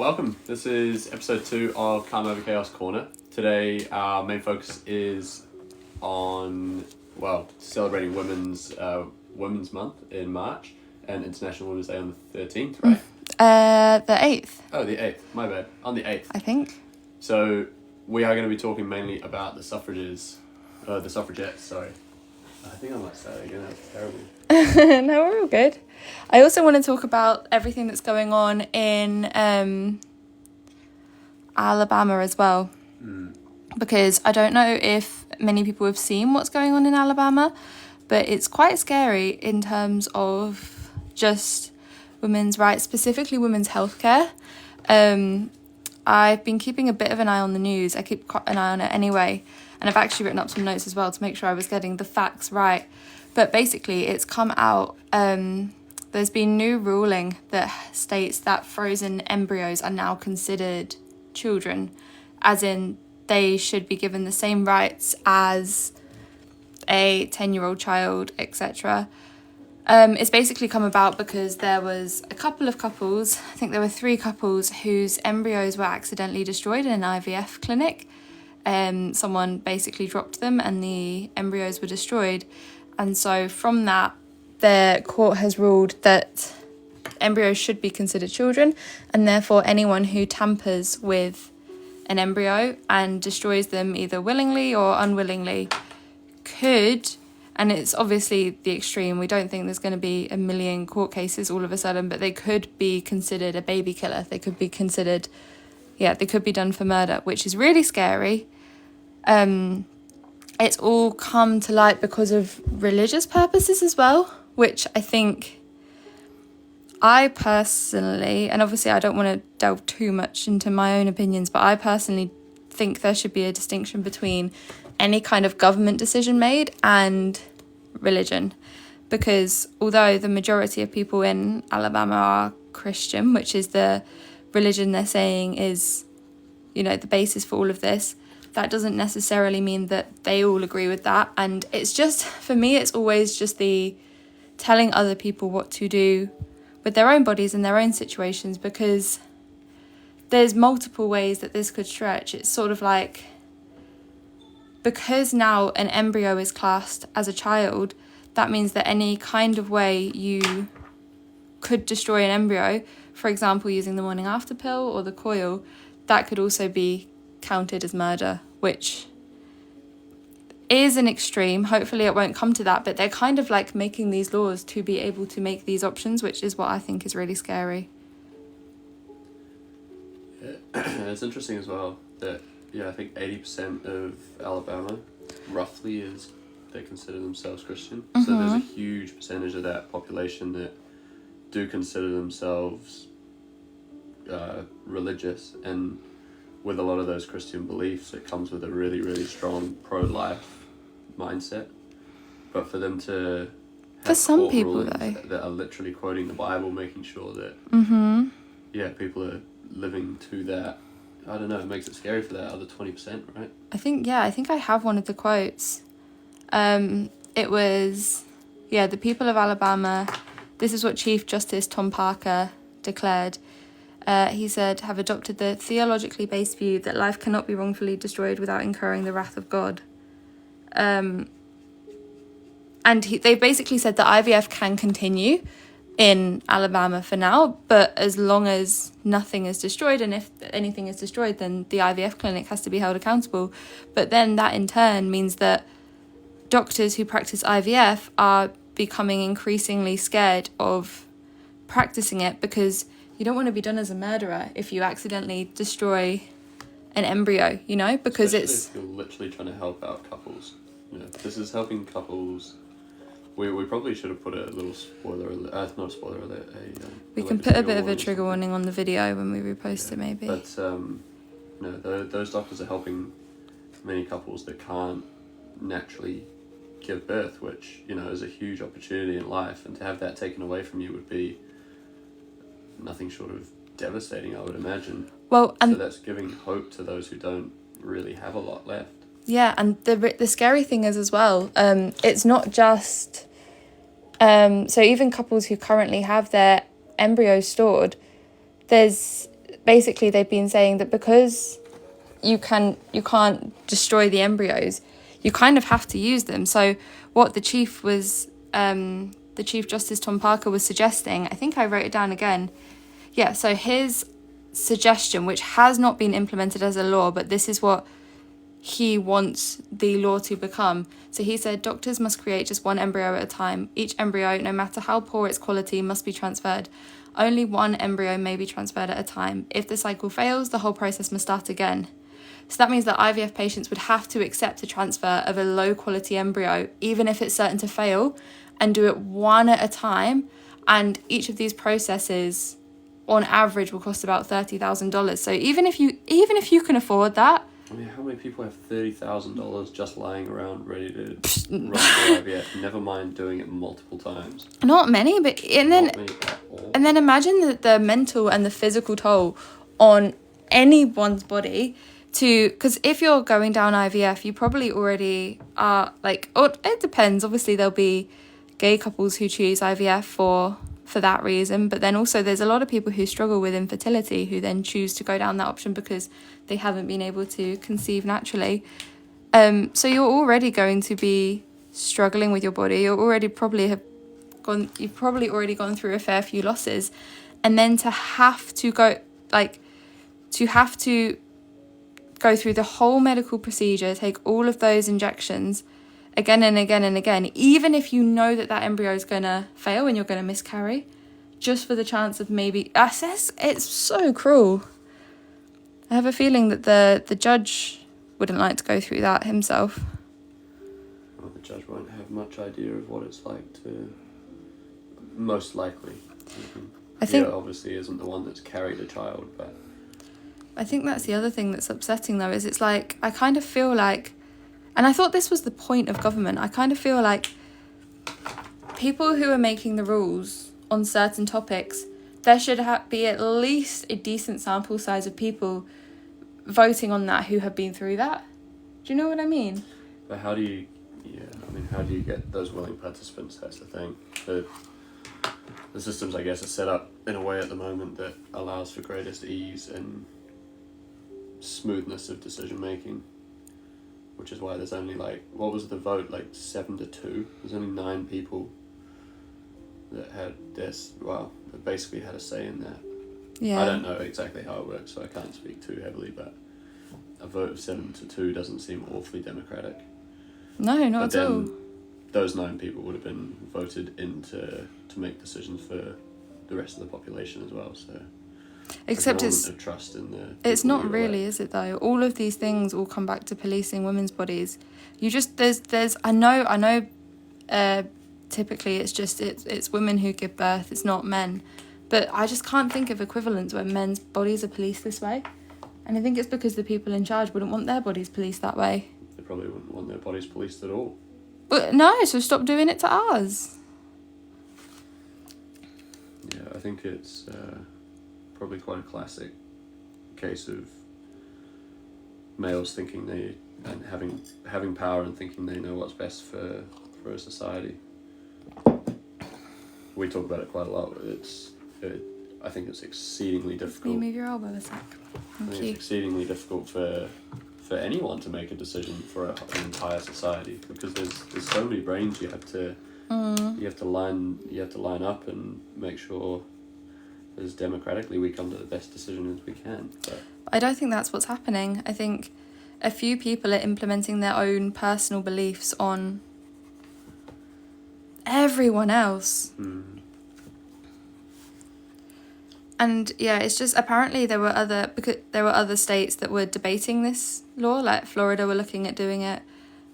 Welcome. This is episode 2 of Calm Over Chaos Corner. Today, our main focus is on, celebrating Women's Month in March and International Women's Day on the 13th, right? The 8th. Oh, the 8th. My bad. On the 8th. I think. So, we are going to be talking mainly about the Suffragettes, sorry. I think I might say that again. That's terrible. No, we're all good. I also want to talk about everything that's going on in Alabama as well. Because I don't know if many people have seen what's going on in Alabama, but it's quite scary in terms of just women's rights, specifically women's healthcare. I've been keeping a bit of an eye on the news. I keep an eye on it anyway. And I've actually written up some notes as well to make sure I was getting the facts right. But basically, it's come out, there's been new ruling that states that frozen embryos are now considered children, as in they should be given the same rights as a 10-year-old child, etc. It's basically come about because there was a couple of couples, I think there were 3 couples, whose embryos were accidentally destroyed in an IVF clinic. Someone basically dropped them and the embryos were destroyed. And so from that, the court has ruled that embryos should be considered children, and therefore anyone who tampers with an embryo and destroys them either willingly or unwillingly could, and it's obviously the extreme, we don't think there's going to be a million court cases all of a sudden, but they could be considered a baby killer. They could be considered, they could be done for murder, which is really scary. It's all come to light because of religious purposes as well, which I think I personally, and obviously I don't want to delve too much into my own opinions, but I personally think there should be a distinction between any kind of government decision made and religion. Because although the majority of people in Alabama are Christian, which is the religion they're saying is, the basis for all of this, that doesn't necessarily mean that they all agree with that. And it's just, for me, it's always just the telling other people what to do with their own bodies and their own situations, because there's multiple ways that this could stretch. It's sort of like, because now an embryo is classed as a child, that means that any kind of way you could destroy an embryo, for example, using the morning after pill or the coil, that could also be counted as murder, which is an extreme. Hopefully it won't come to that, but they're kind of like making these laws to be able to make these options, which is what I think is really scary. Yeah. It's interesting as well that, I think 80% of Alabama, roughly, they consider themselves Christian. Mm-hmm. So there's a huge percentage of that population that do consider themselves religious, and with a lot of those Christian beliefs, it comes with a really, really strong pro-life mindset. But for them to have for some people, though, that are literally quoting the Bible, making sure that people are living to that, I don't know, it makes it scary for that other 20%, right? I think I have one of the quotes. It was, the people of Alabama, this is what Chief Justice Tom Parker declared. He said, have adopted the theologically based view that life cannot be wrongfully destroyed without incurring the wrath of God. And they basically said that IVF can continue in Alabama for now, but as long as nothing is destroyed, and if anything is destroyed, then the IVF clinic has to be held accountable. But then that in turn means that doctors who practice IVF are becoming increasingly scared of practicing it, because you don't want to be done as a murderer if you accidentally destroy an embryo, because especially it's... if you're literally trying to help out couples. This is helping couples. We probably should have put a little spoiler alert, not a spoiler alert, we can put a bit of a trigger warning on the video when we repost it, maybe. But, those doctors are helping many couples that can't naturally give birth, which, is a huge opportunity in life, and to have that taken away from you would be nothing short of devastating, I would imagine. Well, and so that's giving hope to those who don't really have a lot left. Yeah, and the scary thing is as well, it's not just... so even couples who currently have their embryos stored, there's basically they've been saying that because you can't destroy the embryos, you kind of have to use them. So what the Chief Justice Tom Parker was suggesting, I think I wrote it down again. Yeah, so his suggestion, which has not been implemented as a law, but this is what he wants the law to become. So he said doctors must create just one embryo at a time. Each embryo, no matter how poor its quality, must be transferred. Only one embryo may be transferred at a time. If the cycle fails, the whole process must start again. So that means that IVF patients would have to accept a transfer of a low quality embryo, even if it's certain to fail, and do it one at a time. And each of these processes, on average, will cost about $30,000. So even if you can afford that, I mean, how many people have $30,000 just lying around ready to run for IVF? Never mind doing it multiple times. Not many, but Not many at all. and then imagine the mental and the physical toll on anyone's body. Because if you're going down IVF, you probably already are or it depends. Obviously, there'll be gay couples who choose IVF for that reason, but then also there's a lot of people who struggle with infertility who then choose to go down that option because they haven't been able to conceive naturally. So you're already going to be struggling with your body. You've probably already gone through a fair few losses, and then to have to go through the whole medical procedure, take all of those injections again and again and again, even if you know that embryo is going to fail and you're going to miscarry, just for the chance of maybe... It's so cruel. I have a feeling that the judge wouldn't like to go through that himself. Well, the judge won't have much idea of what it's like to... Most likely. I think... He obviously isn't the one that's carried a child, but... I think that's the other thing that's upsetting, though, is it's like, I kind of feel like... And I thought this was the point of government. I kind of feel like people who are making the rules on certain topics, there should be at least a decent sample size of people voting on that who have been through that. Do you know what I mean? But how do you get those willing participants? That's the thing. The systems, I guess, are set up in a way at the moment that allows for greatest ease and smoothness of decision making. Which is why there's only what was the vote, 7-2? There's only 9 people that had that basically had a say in that. Yeah. I don't know exactly how it works, so I can't speak too heavily, but a vote of 7-2 doesn't seem awfully democratic. No, not at all. Those 9 people would have been voted in to make decisions for the rest of the population as well, so... Except it's of trust in the it's not really, is it though? All of these things all come back to policing women's bodies. You just there's I know typically it's women who give birth, it's not men. But I just can't think of equivalents where men's bodies are policed this way. And I think it's because the people in charge wouldn't want their bodies policed that way. They probably wouldn't want their bodies policed at all. But no, so stop doing it to ours. Yeah, I think it's probably quite a classic case of males thinking and having power and thinking they know what's best for a society. We talk about it quite a lot. I think it's exceedingly difficult. Can you move your elbow a sec? Thank you. It's exceedingly difficult for anyone to make a decision for an entire society because there's so many brains you have to line up and make sure as democratically we come to the best decision as we can. But I don't think that's what's happening. I think a few people are implementing their own personal beliefs on everyone else. And yeah, it's just apparently there were other states that were debating this law, like Florida were looking at doing it.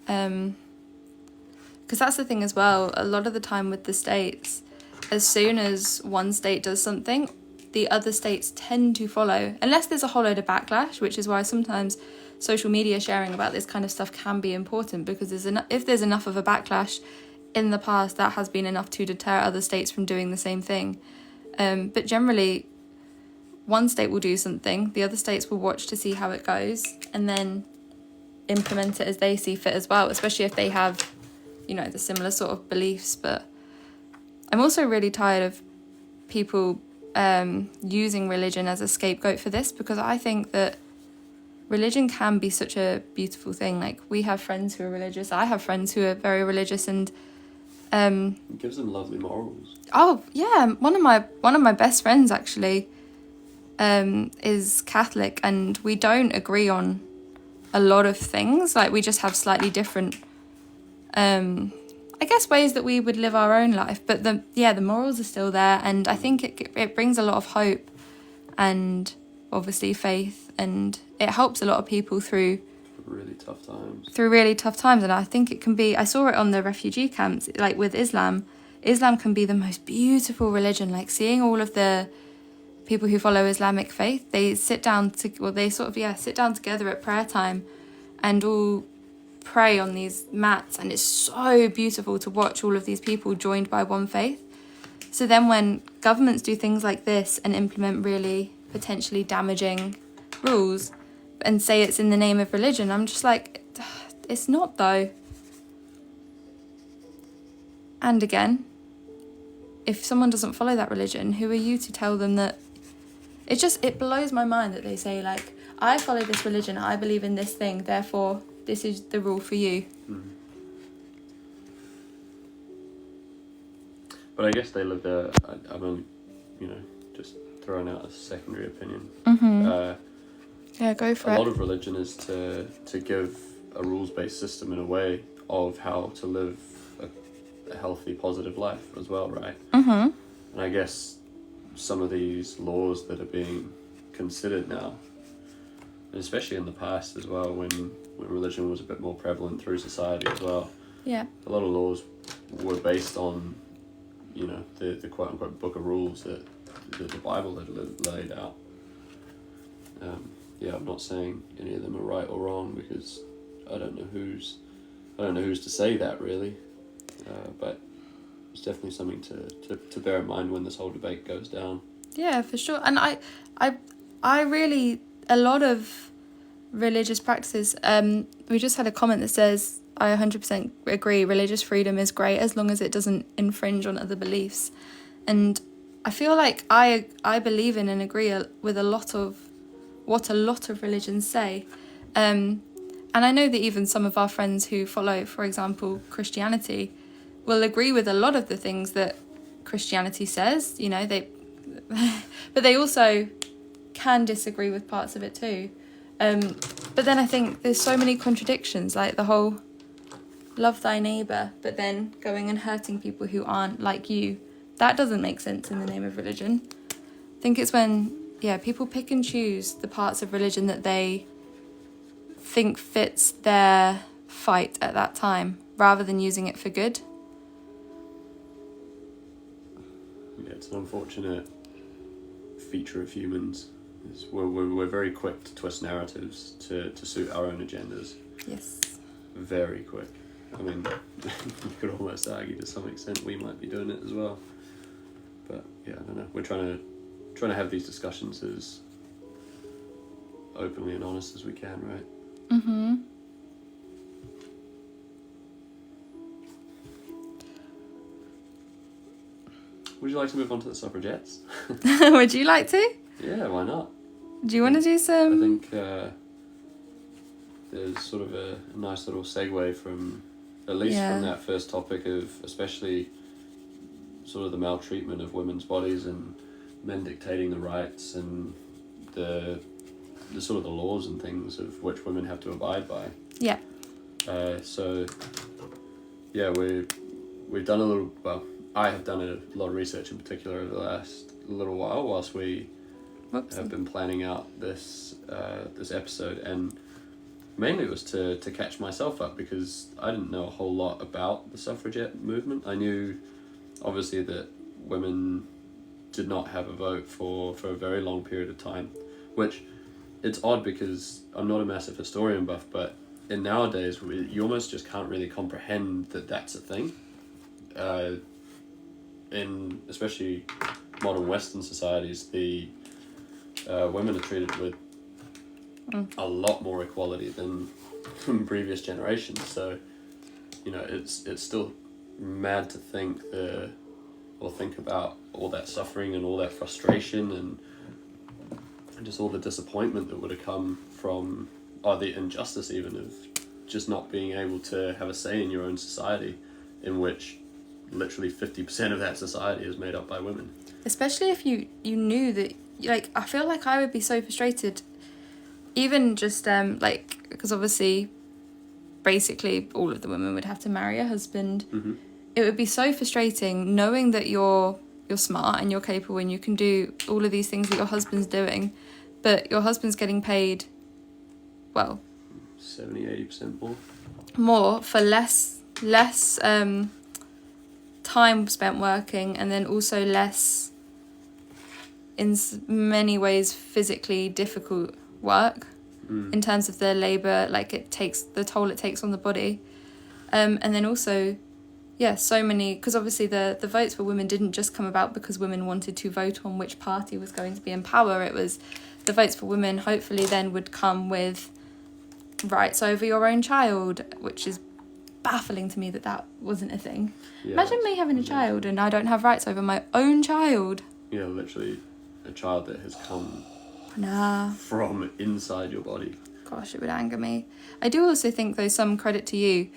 Because that's the thing as well, a lot of the time with the states, as soon as one state does something, the other states tend to follow, unless there's a whole load of backlash, which is why sometimes social media sharing about this kind of stuff can be important, because if there's enough of a backlash in the past, that has been enough to deter other states from doing the same thing. But generally, one state will do something, the other states will watch to see how it goes, and then implement it as they see fit as well, especially if they have, the similar sort of beliefs. But I'm also really tired of people using religion as a scapegoat for this, because I think that religion can be such a beautiful thing. Like, we have friends who are religious. I have friends who are very religious, and it gives them lovely morals. oh yeah, one of my best friends actually is Catholic, and we don't agree on a lot of things. Like, we just have slightly different I guess ways that we would live our own life, but the morals are still there, and I think it brings a lot of hope and obviously faith, and it helps a lot of people through really tough times. And I think it can be, I saw it on the refugee camps, like with Islam can be the most beautiful religion. Like, seeing all of the people who follow Islamic faith, they sit down together at prayer time and all pray on these mats, and it's so beautiful to watch all of these people joined by one faith. So then when governments do things like this and implement really potentially damaging rules and say it's in the name of religion, I'm just like, it's not though. And again, if someone doesn't follow that religion, who are you to tell them that? It blows my mind that they say, like, I follow this religion, I believe in this thing, therefore this is the rule for you. Mm-hmm. But I guess they live there. I'm only, just throwing out a secondary opinion. Mm-hmm. Yeah, go for it. A lot of religion is to give a rules-based system in a way of how to live a healthy, positive life as well, right? Mm-hmm. And I guess some of these laws that are being considered now, and especially in the past as well, when religion was a bit more prevalent through society as well. Yeah. A lot of laws were based on, the quote unquote book of rules that the Bible had laid out. I'm not saying any of them are right or wrong, because I don't know who's to say that really. But it's definitely something to bear in mind when this whole debate goes down. Yeah, for sure. And I really, a lot of religious practices, we just had a comment that says, I 100% agree, religious freedom is great as long as it doesn't infringe on other beliefs. And I feel like I believe in and agree with a lot of what a lot of religions say. And I know that even some of our friends who follow, for example, Christianity, will agree with a lot of the things that Christianity says, but they also can disagree with parts of it too. But then I think there's so many contradictions, like the whole love thy neighbour, but then going and hurting people who aren't like you. That doesn't make sense in the name of religion. I think it's when, people pick and choose the parts of religion that they think fits their fight at that time, rather than using it for good. Yeah, it's an unfortunate feature of humans. We're very quick to twist narratives to suit our own agendas. Yes. Very quick. I mean, you could almost argue to some extent we might be doing it as well. But I don't know. We're trying to have these discussions as openly and honest as we can, right? Mm-hmm. Would you like to move on to the suffragettes? Would you like to? Yeah, why not? Do you want to do some? I think there's sort of a nice little segue from, at least from that first topic of especially sort of the maltreatment of women's bodies and men dictating the rights and the sort of the laws and things of which women have to abide by. Yeah. We've done a little, well, I have done a lot of research in particular over the last little while whilst we have been planning out this episode, and mainly it was to catch myself up because I didn't know a whole lot about the suffragette movement. I knew obviously that women did not have a vote for a very long period of time, which it's odd because I'm not a massive historian buff, but in nowadays you almost just can't really comprehend that that's a thing. In especially modern Western societies, the women are treated with a lot more equality than from previous generations. So, it's still mad to think the or think about all that suffering and all that frustration and just all the disappointment that would have come from, or the injustice even of just not being able to have a say in your own society, in which literally 50% of that society is made up by women. Especially if you knew that, like, I feel like I would be so frustrated, even just, like, because obviously, basically, all of the women would have to marry a husband. Mm-hmm. It would be so frustrating knowing that you're smart and you're capable and you can do all of these things that your husband's doing, but your husband's getting paid, well, 70-80% more for less time spent working, and then also less, in many ways, physically difficult work in terms of the labour, like it takes the toll it takes on the body, and then also, so many, because obviously the votes for women didn't just come about because women wanted to vote on which party was going to be in power. It was the votes for women hopefully then would come with rights over your own child, which is baffling to me that wasn't a thing. Yeah, imagine me having a child and I don't have rights over my own child. Yeah, literally a child that has come from inside your body. Gosh, it would anger me. I do also think, though, some credit to you.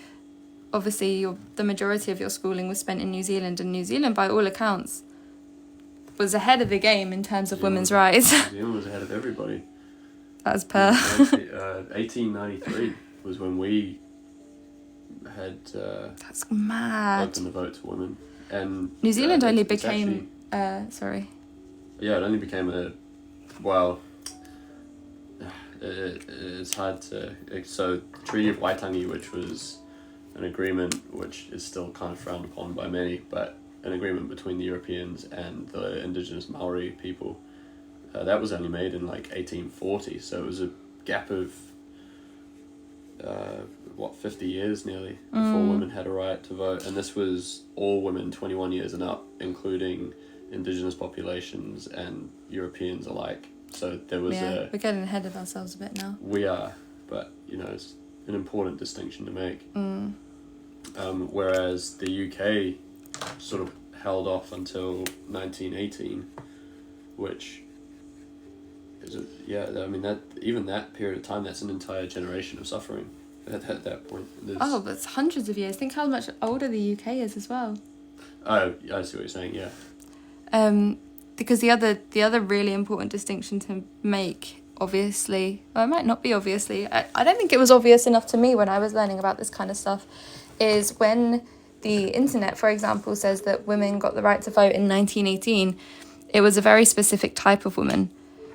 Obviously, the majority of your schooling was spent in New Zealand, and New Zealand, by all accounts, was ahead of the game in terms of women's rights. New Zealand was ahead of everybody. As per. 1893 was when we had that's mad. opened the vote to women, and New Zealand only it's became actually, Yeah, it only became it's hard to. So the Treaty of Waitangi, which was an agreement which is still kind of frowned upon by many, but an agreement between the Europeans and the indigenous Maori people, that was only made in like 1840, so it was a gap of 50 years nearly before women had a right to vote, and this was all women 21 years and up, including indigenous populations and Europeans alike. So there was we're getting ahead of ourselves a bit now. We are, but it's an important distinction to make. Whereas the UK sort of held off until 1918, which is that period of time, that's an entire generation of suffering at that point. That's hundreds of years. Think how much older the UK is as well. Oh, I see what you're saying. Yeah. Because the other really important distinction to make, obviously, or it might not be obviously, I don't think it was obvious enough to me when I was learning about this kind of stuff, is when the internet, for example, says that women got the right to vote in 1918, it was a very specific type of woman.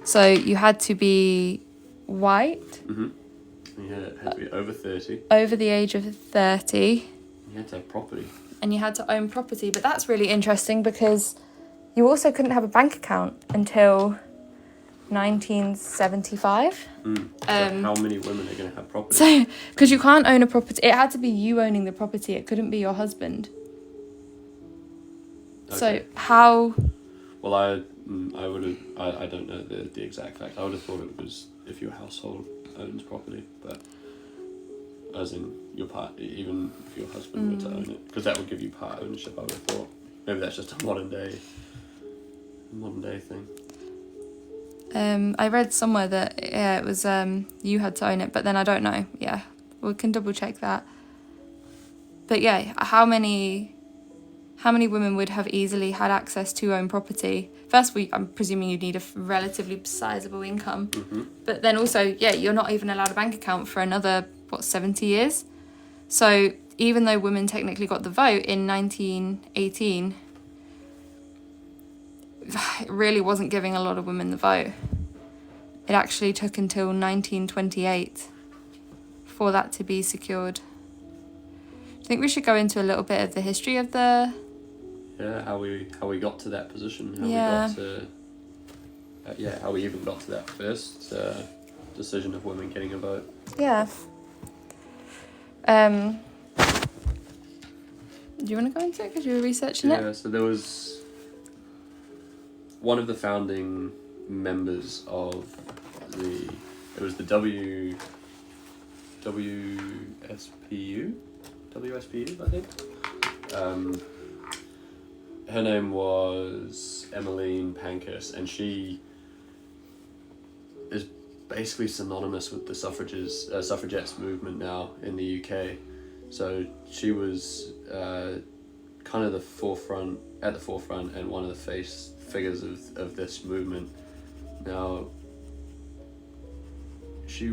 So you had to be white. Mm-hmm. You had to be over 30. Over the age of 30. You had to have property. And you had to own property. But that's really interesting because you also couldn't have a bank account until 1975. So how many women are going to have property? So, because you can't own a property, it had to be you owning the property. It couldn't be your husband. Okay. So how? Well, I don't know the exact fact. I would have thought it was if your household owns property, but as in your part, even if your husband were to own it, because that would give you part ownership. I would have thought. Maybe that's just a modern day thing. I read somewhere that it was you had to own it, but then I don't know. Yeah, we can double check that. But yeah, how many women would have easily had access to own property? First, I'm presuming you'd need a relatively sizable income, but then also, you're not even allowed a bank account for another 70 years. So even though women technically got the vote in 1918, it really wasn't giving a lot of women the vote. It actually took until 1928 for that to be secured. I think we should go into a little bit of the history of the... Yeah, how we got to that position. How we even got to that first decision of women getting a vote. Yeah. Do you want to go into it because you were researching it? Yeah, so there was one of the founding members of it was the WSPU, I think. her name was Emmeline Pankhurst, and she is basically synonymous with the suffragettes movement now in the UK. So she was kind of at the forefront and one of the figures of this movement. Now, she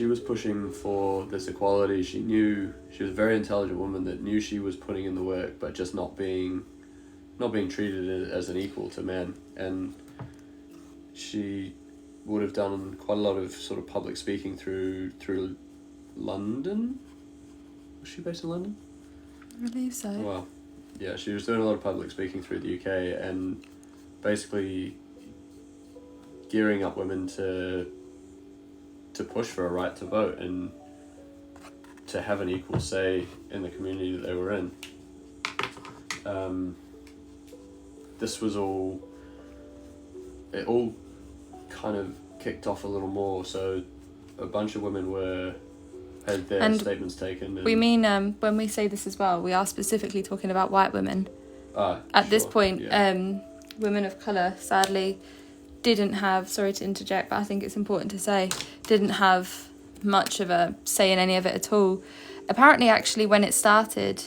was pushing for this equality. She was a very intelligent woman that knew she was putting in the work, but just not being treated as an equal to men. And she would have done quite a lot of sort of public speaking through London. Was she based in London? I believe so. Well, yeah, she was doing a lot of public speaking through the UK and basically gearing up women to push for a right to vote and to have an equal say in the community that they were in. This was all kind of kicked off a little more, so a bunch of women had their statements taken. And we mean, when we say this as well, we are specifically talking about white women. At this point, yeah. Women of colour, sadly, didn't have, sorry to interject, but I think it's important to say, didn't have much of a say in any of it at all. Apparently, actually, when it started,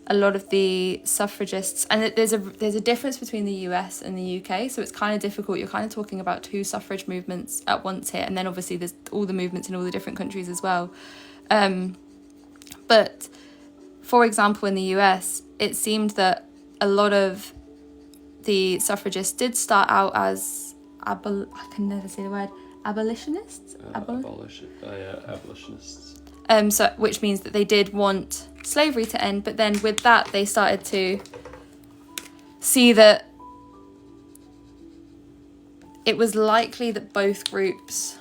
a lot of the suffragists, and there's a difference between the US and the UK, so it's kind of difficult. You're kind of talking about two suffrage movements at once here, and then obviously there's all the movements in all the different countries as well. But, for example, in the US, it seemed that a lot of the suffragists did start out as I can never say the word, abolitionists? Abolitionists. So which means that they did want slavery to end, but then with that they started to see that it was likely that both groups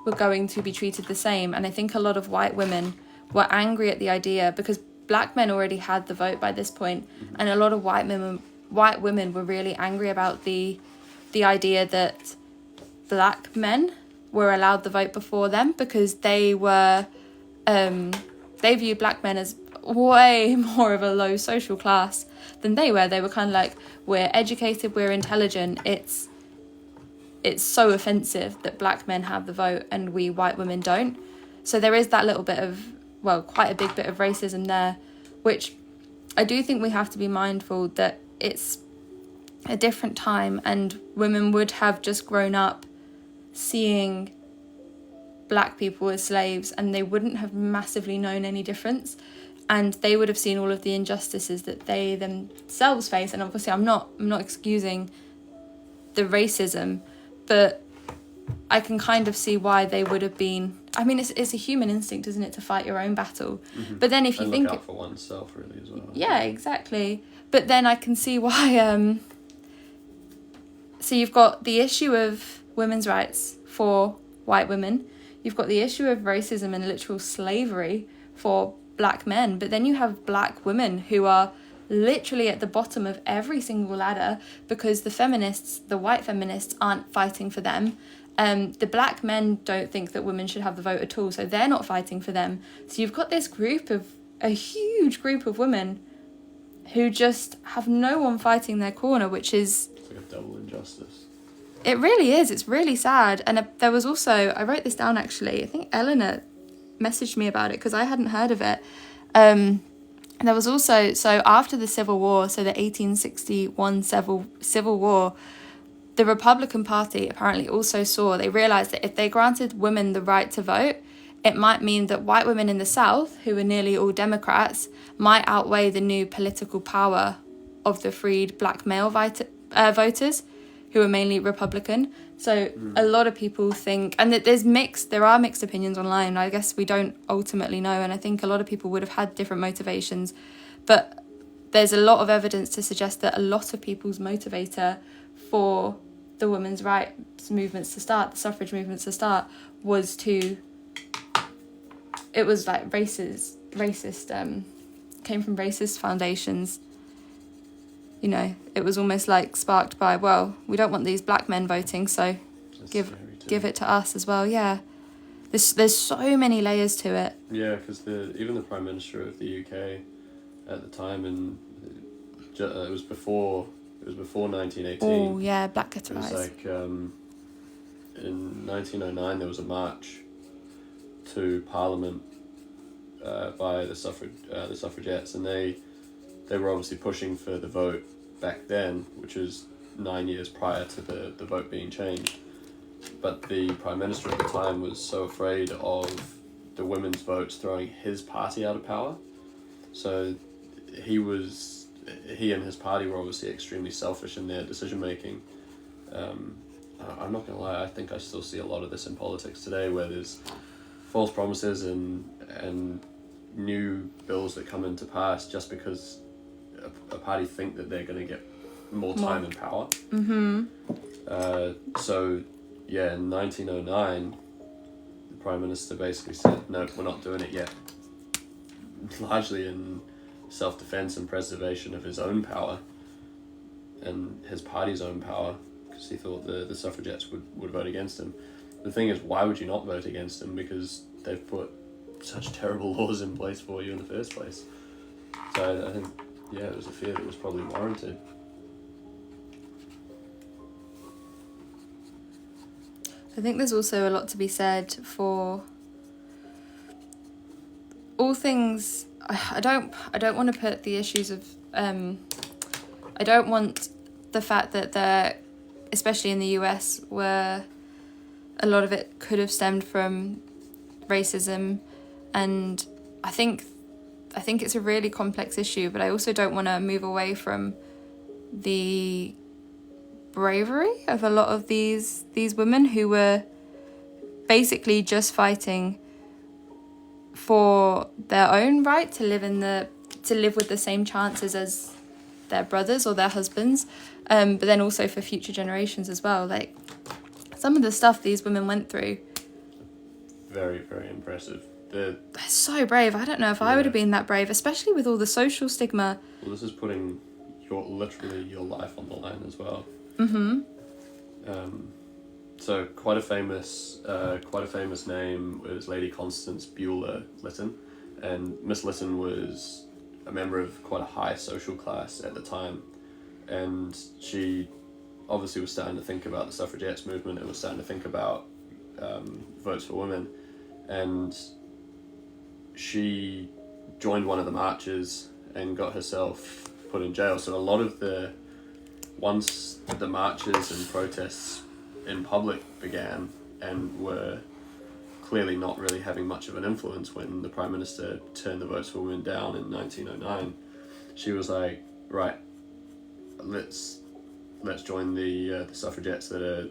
were going to be treated the same. And I think a lot of white women were angry at the idea because black men already had the vote by this point, and a lot of white women were really angry about the idea that black men were allowed the vote before them, because they viewed black men as way more of a low social class than they were. They were kind of like, we're educated, we're intelligent, it's so offensive that black men have the vote and we white women don't. So there is that little bit of, well, quite a big bit of racism there, which I do think we have to be mindful that it's a different time, and women would have just grown up seeing black people as slaves, and they wouldn't have massively known any difference, and they would have seen all of the injustices that they themselves face. And obviously I'm not excusing the racism, but I can kind of see why they would have been. I mean, it's a human instinct, isn't it, to fight your own battle? Mm-hmm. But then if you think look out for oneself, really, as well. Yeah, exactly. But then I can see why. So you've got the issue of women's rights for white women. You've got the issue of racism and literal slavery for black men. But then you have black women who are literally at the bottom of every single ladder because the white feminists aren't fighting for them. The black men don't think that women should have the vote at all, so they're not fighting for them. So you've got this a huge group of women who just have no one fighting their corner, which is... It's like a double injustice. It really is. It's really sad. And there was also... I wrote this down, actually. I think Eleanor messaged me about it because I hadn't heard of it. There was also... So after the Civil War, so the 1861 Civil War, the Republican Party apparently also they realised that if they granted women the right to vote, it might mean that white women in the South, who are nearly all Democrats, might outweigh the new political power of the freed black male voters, who are mainly Republican. So a lot of people think, and that there are mixed opinions online. I guess we don't ultimately know, and I think a lot of people would have had different motivations, but there's a lot of evidence to suggest that a lot of people's motivator for the women's rights movements to start, the suffrage movements to start, was like racist, came from racist foundations. You know, it was almost like sparked by, well, we don't want these black men voting, so give it to us as well. Yeah, there's so many layers to it. Yeah, because even the Prime Minister of the UK at the time, and it was before 1918. Oh yeah, Black Ghetto It was Rise. like in 1909 there was a march to Parliament by the suffragettes, and they were obviously pushing for the vote back then, which was 9 years prior to the vote being changed. But the Prime Minister at the time was so afraid of the women's votes throwing his party out of power. So he and his party were obviously extremely selfish in their decision making. I'm not gonna lie, I think I still see a lot of this in politics today, where there's false promises and new bills that come into pass just because a party think that they're gonna get more time and power. Mm-hmm. So yeah, in 1909, the Prime Minister basically said, no, we're not doing it yet. Largely in self-defense and preservation of his own power and his party's own power, because he thought the suffragettes would vote against him. The thing is, why would you not vote against him? Because they've put such terrible laws in place for you in the first place. So I think, yeah, it was a fear that was probably warranted. I think there's also a lot to be said for all things. I don't want to put the issues of I don't want the fact that there, especially in the US, where a lot of it could have stemmed from racism, and I think it's a really complex issue, but I also don't want to move away from the bravery of a lot of these women who were basically just fighting for their own right to live with the same chances as their brothers or their husbands, but then also for future generations as well. Like, some of the stuff these women went through, very, very impressive. They're so brave. I don't know if I would have been that brave, especially with all the social stigma. Well, this is putting literally your life on the line as well. Mm-hmm. So quite a famous name was Lady Constance Beulah Lytton, and Miss Lytton was a member of quite a high social class at the time, and she obviously was starting to think about the suffragettes movement and was starting to think about votes for women, and she joined one of the marches and got herself put in jail. So a lot of once the marches and protests in public began and were clearly not really having much of an influence when the Prime Minister turned the votes for women down in 1909, she was like, right, let's join the suffragettes that are,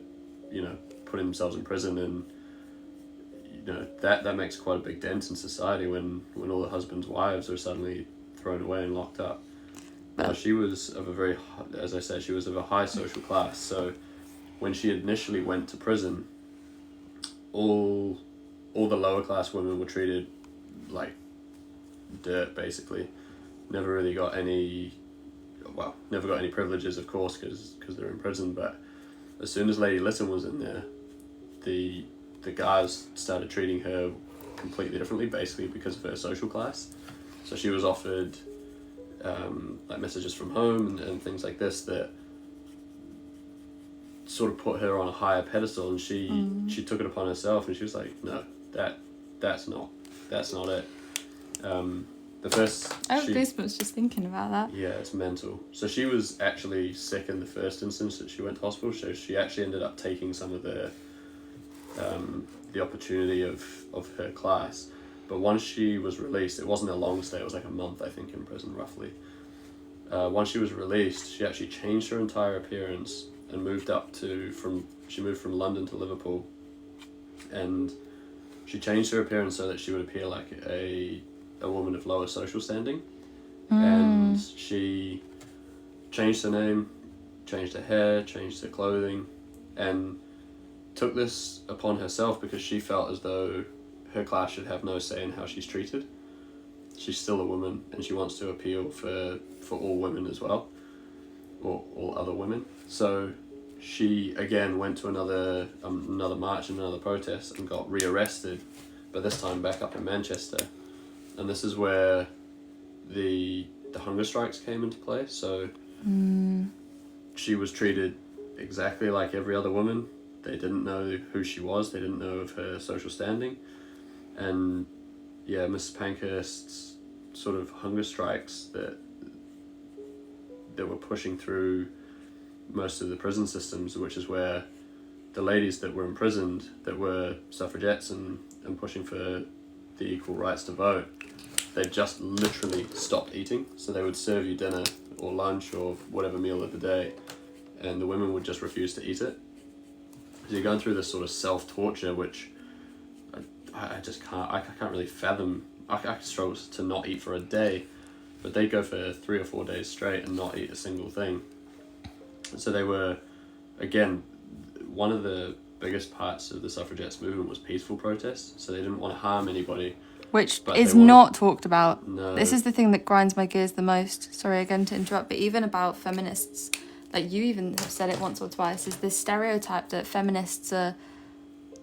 putting themselves in prison, and that makes quite a big dent in society when all the husbands' wives are suddenly thrown away and locked up. Now, she was of she was of a high social class, so when she initially went to prison, all the lower class women were treated like dirt, basically. Never really got any privileges, of course, because they're in prison, but as soon as Lady Lytton was in there, the guys started treating her completely differently, basically because of her social class. So she was offered messages from home and things like this that sort of put her on a higher pedestal, and she took it upon herself, and she was like, no, that's not it. I have goosebumps just thinking about that. Yeah, it's mental. So she was actually sick in the first instance that she went to hospital, so she actually ended up taking some of the opportunity of her class. But once she was released, it wasn't a long stay, it was like a month, I think, in prison, roughly. Once she was released, she actually changed her entire appearance and moved from London to Liverpool, and she changed her appearance so that she would appear like a woman of lower social standing. And she changed her name, changed her hair, changed her clothing, and took this upon herself because she felt as though her class should have no say in how she's treated. She's still a woman, and she wants to appeal for all women as well, or all other women. So she again went to another march and another protest and got rearrested, but this time back up in Manchester. And this is where the the hunger strikes came into play. So she was treated exactly like every other woman. They didn't know who she was. They didn't know of her social standing. And yeah, Mrs. Pankhurst's sort of hunger strikes that were pushing through most of the prison systems, which is where the ladies that were imprisoned, that were suffragettes and pushing for the equal rights to vote, they just literally stopped eating. So they would serve you dinner or lunch or whatever meal of the day, and the women would just refuse to eat it. So you're going through this sort of self-torture, which I just can't, I can't really fathom. I struggle to not eat for a day, but they'd go for 3 or 4 days straight and not eat a single thing. So they were, again, one of the biggest parts of the suffragettes movement was peaceful protest. So they didn't want to harm anybody. Which is not talked about. No. This is the thing that grinds my gears the most. Sorry again to interrupt, but even about feminists, like you even have said it once or twice, is this stereotype that feminists are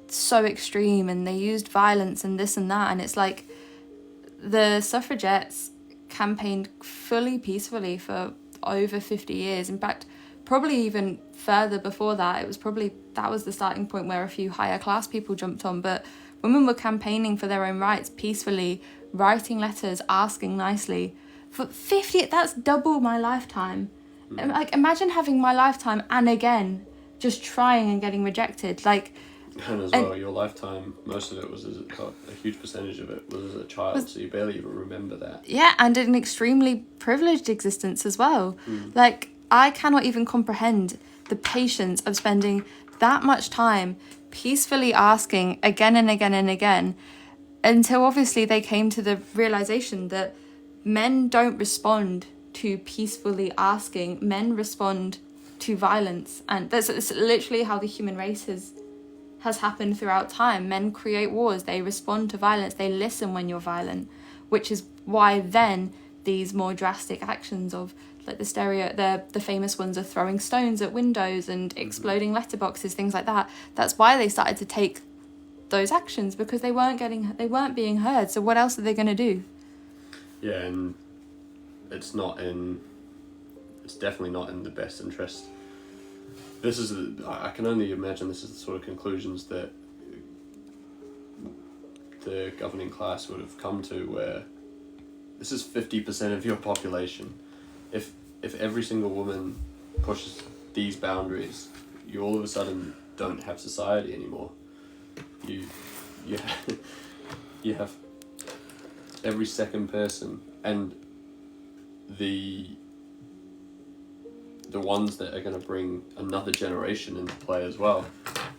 so extreme and they used violence and this and that. And it's like the suffragettes campaigned fully peacefully for over 50 years. In fact, probably even further before that. It was probably, that was the starting point where a few higher class people jumped on. But women were campaigning for their own rights peacefully, writing letters, asking nicely. For 50, that's double my lifetime. Like, imagine having my lifetime and again, just trying and getting rejected. Like, and as well, your lifetime, most of it was a huge percentage of it was as a child, so you barely even remember that. Yeah, and an extremely privileged existence as well. Like, I cannot even comprehend the patience of spending that much time peacefully asking again and again and again, until obviously they came to the realization that men don't respond to peacefully asking, men respond to violence. And that's literally how the human race has happened throughout time. Men create wars, they respond to violence, they listen when you're violent, which is why then these more drastic actions of like the famous ones are throwing stones at windows and exploding letterboxes, things like that. That's why they started to take those actions, because they weren't being heard. So what else are they going to do? Yeah, and it's definitely not in the best interest. I can only imagine this is the sort of conclusions that the governing class would have come to, where this is 50% of your population. If every single woman pushes these boundaries, you all of a sudden don't have society anymore. You have every second person, and the ones that are going to bring another generation into play as well.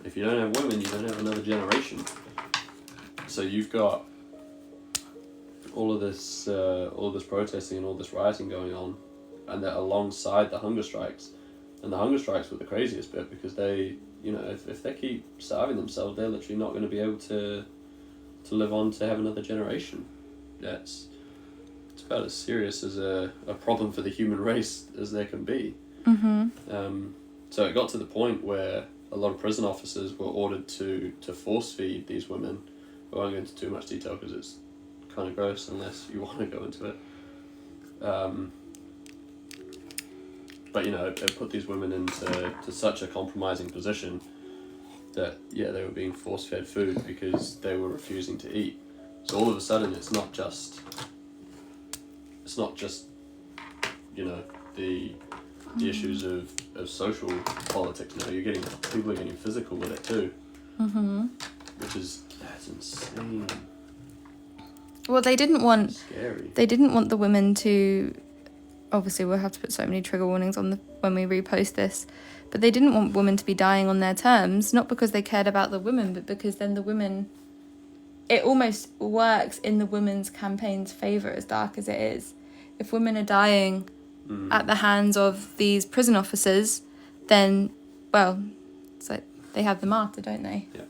If you don't have women, you don't have another generation. So you've got all of this protesting and all this rioting going on, and that alongside the hunger strikes. And the hunger strikes were the craziest bit, because they, if they keep starving themselves, they're literally not going to be able to live on to have another generation. It's about as serious as a problem for the human race as there can be. So it got to the point where a lot of prison officers were ordered to force feed these women. I won't go into too much detail because it's kind of gross unless you want to go into it. But it put these women into such a compromising position that they were being force-fed food because they were refusing to eat. So all of a sudden, it's not just the issues of social politics. Now people are getting physical with it too, that's insane. Well, they didn't want scary. They didn't want the women to. Obviously, we'll have to put so many trigger warnings on when we repost this, but they didn't want women to be dying on their terms, not because they cared about the women, but because then the women, it almost works in the women's campaign's favour, as dark as it is. If women are dying at the hands of these prison officers, then, well, it's like they have the martyr, don't they? Yeah.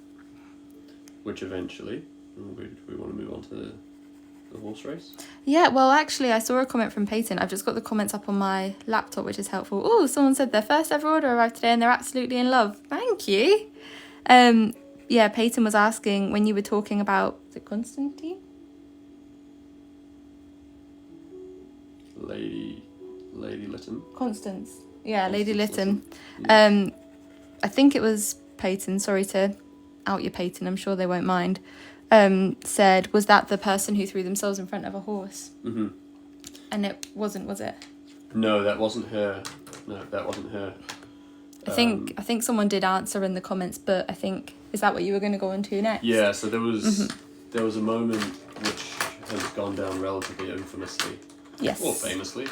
Which eventually, we want to move on to the horse race? Yeah, well, actually, I saw a comment from Peyton. I've just got the comments up on my laptop, which is helpful. Oh, someone said their first ever order arrived today and they're absolutely in love. Thank you. Yeah, Peyton was asking when you were talking about, is it Constantine? Lady Lytton. Constance. Yeah, Lady Constance Lytton. Yes. I think it was Peyton. Sorry to out your Peyton. I'm sure they won't mind. Said, was that the person who threw themselves in front of a horse? Mm-hmm. And it wasn't, was it? No, that wasn't her. No, that wasn't her. I think someone did answer in the comments, but I think, is that what you were going to go into next? Yeah. So there was a moment which has gone down relatively infamously. Yes. Or famously.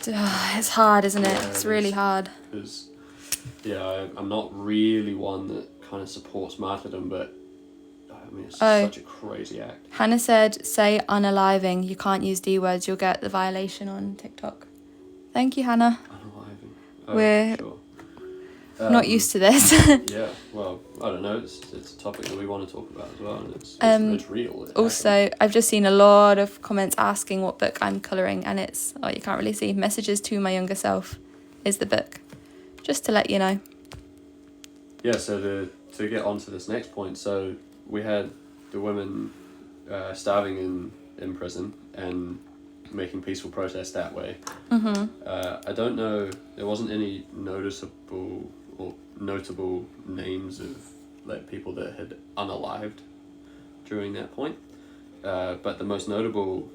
It's hard, isn't it? Yeah, It's it really is. hard. Because, I'm not really one that kind of supports martyrdom, but I mean, it's such a crazy act. Hannah said, say unaliving. You can't use D words. You'll get the violation on TikTok. Thank you, Hannah. Unaliving. We're sure. not used to this. Yeah, well, I don't know. It's a topic that we want to talk about as well, and it's real. Also, I've just seen a lot of comments asking what book I'm colouring, and it's, you can't really see, Messages to My Younger Self is the book. Just to let you know. Yeah, so to get on to this next point, so we had the women starving in prison and making peaceful protests that way. Mm-hmm. I don't know, there wasn't any noticeable or notable names of like people that had unalived during that point, but the most notable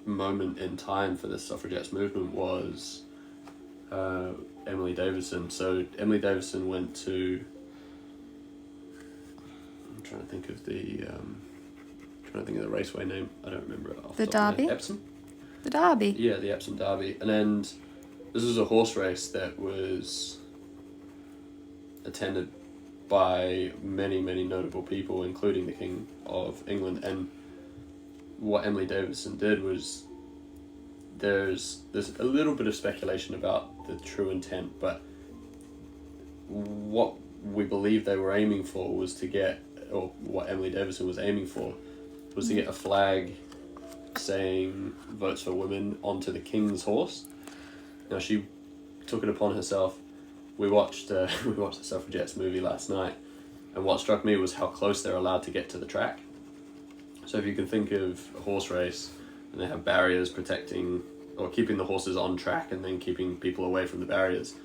moment in time for the suffragettes movement was Emily Davison. So Emily Davison went to, I'm trying to think of the raceway name. I don't remember it off The top of my Derby? head. Epsom? The Derby. Yeah, the Epsom Derby. And this was a horse race that was attended by many, many notable people, including the King of England. And what Emily Davison did was, there's a little bit of speculation about the true intent, but what we believe they were aiming for was to get, or what Emily Davison was aiming for, was to get a flag saying votes for women onto the King's horse. Now she took it upon herself. We watched the Suffragettes movie last night, and what struck me was how close they're allowed to get to the track. So if you can think of a horse race, and they have barriers protecting or keeping the horses on track, and then keeping people away from the barriers,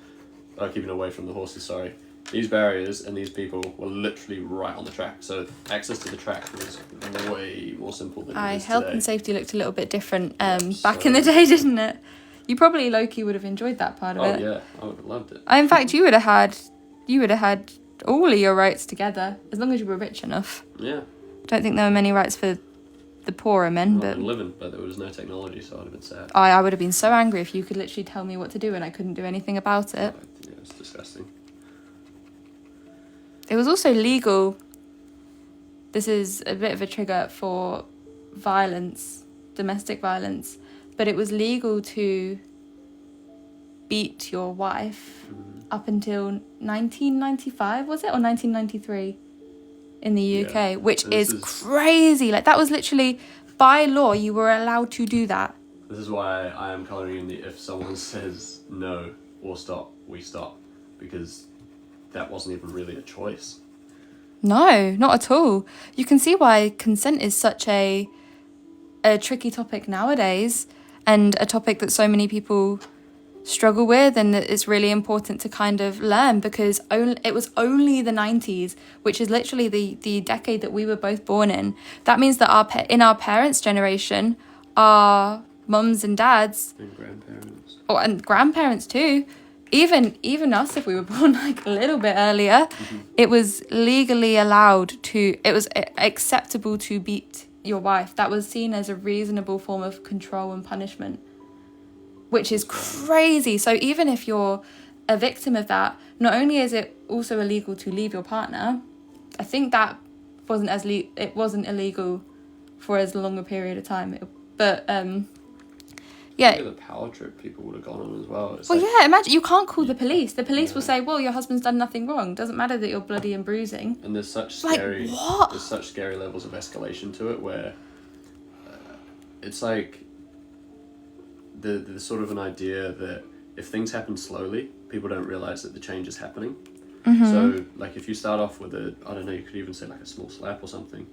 keeping away from the horses, sorry. These barriers and these people were literally right on the track, so access to the track was way more simple than it is Health today. and safety looked a little bit different back in the day, didn't it? You probably low-key would have enjoyed that part of it. Oh yeah, I would have loved it. In fact, you would have had all of your rights together, as long as you were rich enough. Yeah. Don't think there were many rights for the poorer men, I've but been living, but there was no technology, so I'd have been sad. I would have been so angry if you could literally tell me what to do and I couldn't do anything about it. Yeah, it's disgusting. It was also legal. This is a bit of a trigger for violence, domestic violence, but it was legal to beat your wife up until 1995, was it? Or 1993 in the UK, Yeah. which And is crazy. Like, that was literally, by law, you were allowed to do that. This is why I am colouring in the if someone says no or stop, we stop. Because that wasn't even really a choice. No, not at all. You can see why consent is such a tricky topic nowadays, and a topic that so many people struggle with, and that it's really important to kind of learn, because it was only the 90s, which is literally the decade that we were both born in. That means that in our parents' generation, our mums and dads, And grandparents. and grandparents too, even us, if we were born like a little bit earlier, it was legally allowed to, it was acceptable to beat your wife. That was seen as a reasonable form of control and punishment, which is crazy. So even if you're a victim of that, not only is it also illegal to leave your partner, I think that wasn't it wasn't illegal for as long a period of time, but yeah. The power trip people would have gone on as well. It's Well, like, yeah, imagine, you can't call the police. The police will say, well, your husband's done nothing wrong. Doesn't matter that you're bloody and bruising. and there's such Like, scary, what? there's such scary levels of escalation to it where it's like the sort of an idea that if things happen slowly, people don't realise that the change is happening. Mm-hmm. So, like, if you start off with I don't know, you could even say like a small slap or something.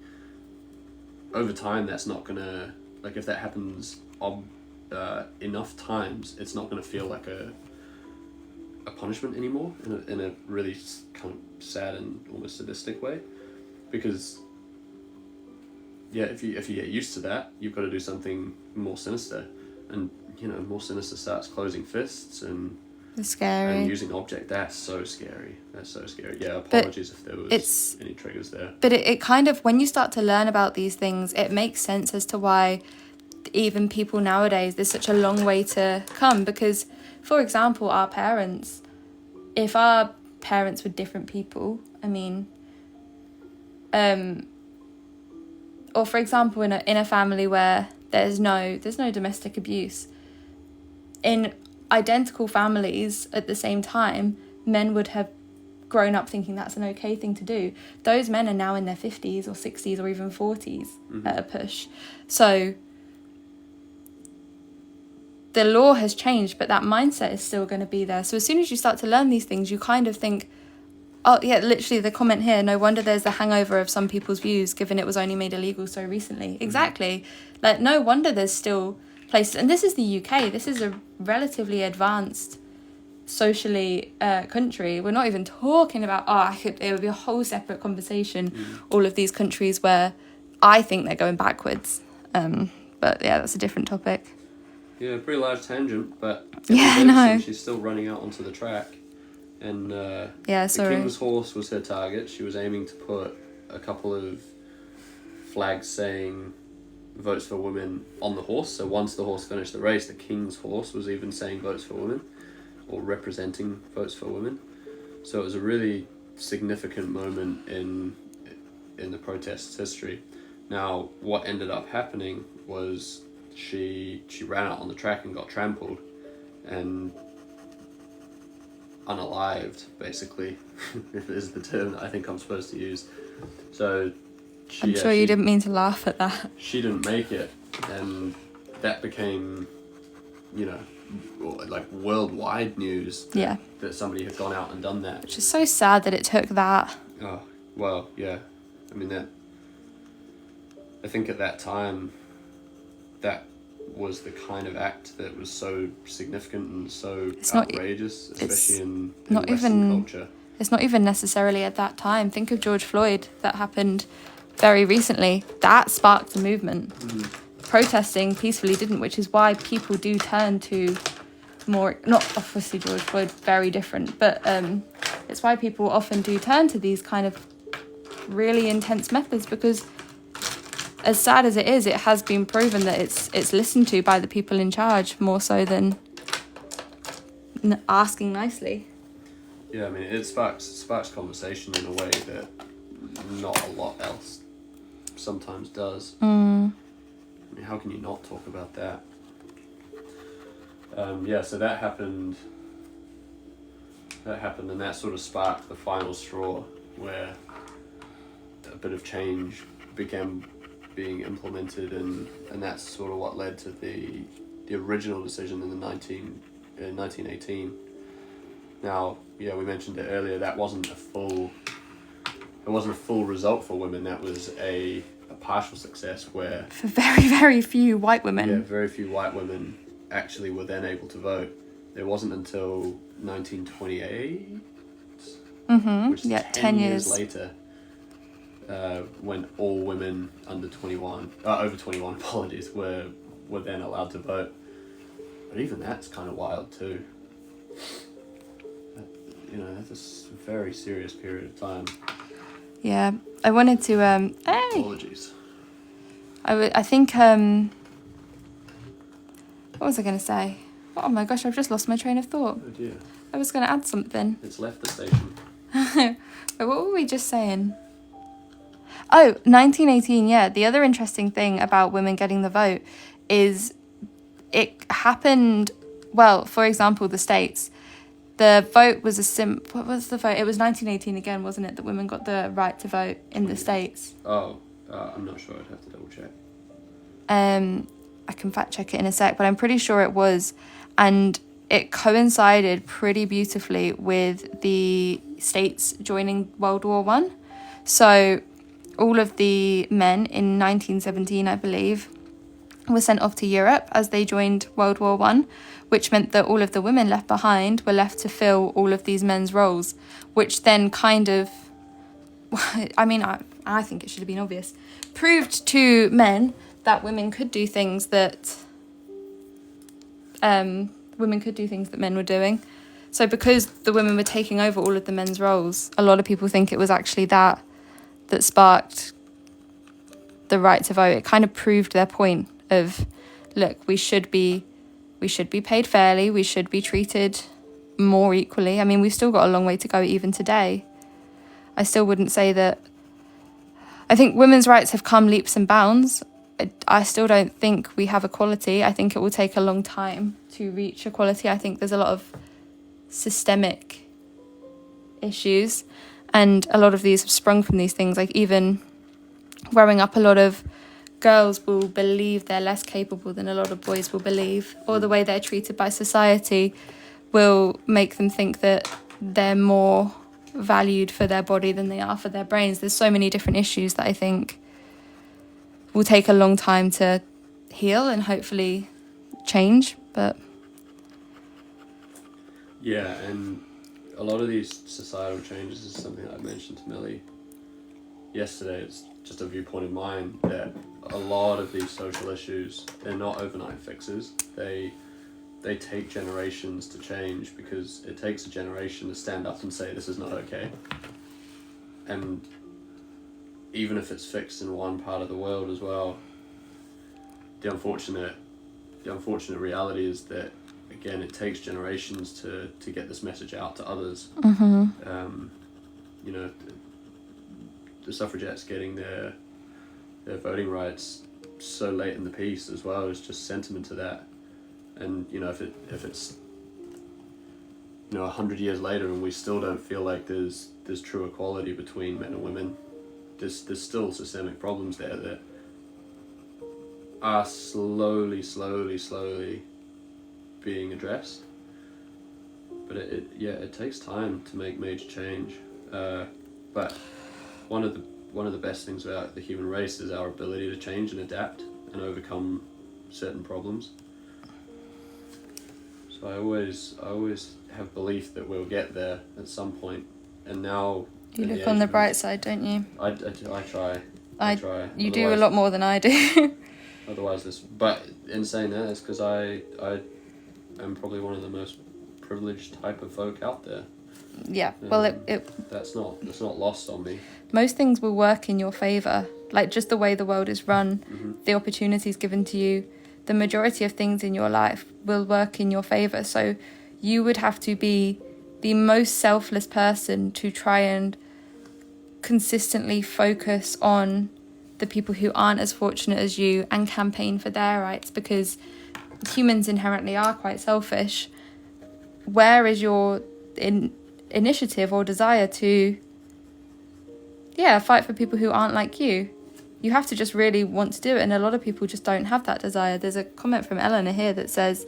Over time, that's not gonna like if that happens enough times, it's not going to feel like a punishment anymore in a really kind of sad and almost sadistic way, because if you get used to that, you've got to do something more sinister, and more sinister starts closing fists and It's scary. and using object. That's so scary. Yeah, apologies if there was any triggers there. But it kind of, when you start to learn about these things, it makes sense as to why even people nowadays, there's such a long way to come. Because, for example, our parents, if our parents were different people, I mean, or for example, in a family where there's no domestic abuse, in identical families at the same time, men would have grown up thinking that's an okay thing to do. Those men are now in their 50s or 60s or even 40s at a push. So the law has changed, but that mindset is still going to be there. So as soon as you start to learn these things, you kind of think, oh yeah, literally the comment here, no wonder there's the hangover of some people's views given it was only made illegal so recently. Exactly. Like, no wonder there's still places, and this is the UK, this is a relatively advanced socially country. We're not even talking about, it would be a whole separate conversation, all of these countries where I think they're going backwards. But yeah, that's a different topic. Yeah, pretty large tangent, but yeah, no. She's still running out onto the track, and the sorry. King's Horse was her target. She was aiming to put a couple of flags saying votes for women on the horse. So once the horse finished the race, the King's Horse was even saying votes for women, or representing votes for women. So it was a really significant moment in the protest's history. Now, what ended up happening was she ran out on the track and got trampled and unalived, basically, if it is the term that I think I'm supposed to use. So I'm sure you didn't mean to laugh at that. She didn't make it, and that became, like worldwide news that somebody had gone out and done that. Which is so sad that it took that. Oh, well, yeah. I mean, I think at that time, that was the kind of act that was so significant and so outrageous, especially in Western culture. It's not even necessarily at that time. Think of George Floyd, that happened very recently. That sparked a movement. Protesting peacefully didn't, which is why people do turn to more, not obviously George Floyd, very different, but it's why people often do turn to these kind of really intense methods, because as sad as it is, it has been proven that it's listened to by the people in charge more so than asking nicely. Yeah, I mean, it sparks conversation in a way that not a lot else sometimes does. I mean, how can you not talk about that? So that happened, and that sort of sparked the final straw where a bit of change began being implemented, and that's sort of what led to the original decision in 1918. Now, we mentioned it earlier, that wasn't a full result for women. That was a partial success where for very, very few white women. Yeah, very few white women actually were then able to vote. It wasn't until 1928, which is 10 years later, when all women over 21, apologies, were then allowed to vote. But even that's kind of wild too. That's a very serious period of time. Yeah, I wanted to. Apologies. I think. What was I going to say? Oh my gosh, I've just lost my train of thought. Oh dear. I was going to add something. It's left the station. Wait, what were we just saying? Oh, 1918, yeah. The other interesting thing about women getting the vote is it happened, well, for example, the States. The vote was what was the vote? It was 1918 again, wasn't it, that women got the right to vote in the States? Oh, I'm not sure. I'd have to double check. I can fact check it in a sec, but I'm pretty sure it was. And it coincided pretty beautifully with the States joining World War I. So all of the men in 1917, I believe, were sent off to Europe as they joined World War One, which meant that all of the women left behind were left to fill all of these men's roles, which then kind of, I mean, I think it should have been obvious, proved to men that women could do things that men were doing. So because the women were taking over all of the men's roles, a lot of people think it was actually that sparked the right to vote. It kind of proved their point of, look, we should be paid fairly, we should be treated more equally. I mean, we've still got a long way to go even today. I still wouldn't say that. I think women's rights have come leaps and bounds. I still don't think we have equality. I think it will take a long time to reach equality. I think there's a lot of systemic issues, and a lot of these have sprung from these things. Like, even growing up, a lot of girls will believe they're less capable than a lot of boys will believe, or the way they're treated by society will make them think that they're more valued for their body than they are for their brains. There's so many different issues that I think will take a long time to heal and hopefully change. But yeah, and a lot of these societal changes is something I mentioned to Millie yesterday. It's just a viewpoint of mine that a lot of these social issues, they're not overnight fixes. They take generations to change, because it takes a generation to stand up and say this is not okay. And even if it's fixed in one part of the world as well, the unfortunate reality is that, again, it takes generations to get this message out to others. You know, the suffragettes getting their voting rights so late in the piece as well is just sentiment to that. And you know, if it's 100 years later and we still don't feel like there's true equality between men and women, there's still systemic problems there that are slowly being addressed. But it takes time to make major change. But one of the best things about the human race is our ability to change and adapt and overcome certain problems. So I always have belief that we'll get there at some point. And now you look on the bright side, don't you? I try. You do a lot more than I do. Otherwise, but in saying that, it's because I am probably one of the most privileged type of folk out there. Yeah, well, that's not lost on me. Most things will work in your favour, like just the way the world is run, the opportunities given to you, the majority of things in your life will work in your favour. So you would have to be the most selfless person to try and consistently focus on the people who aren't as fortunate as you and campaign for their rights, because humans inherently are quite selfish. Where is your initiative or desire to fight for people who aren't like you? You have to just really want to do it, and a lot of people just don't have that desire. There's a comment from Eleanor here that says,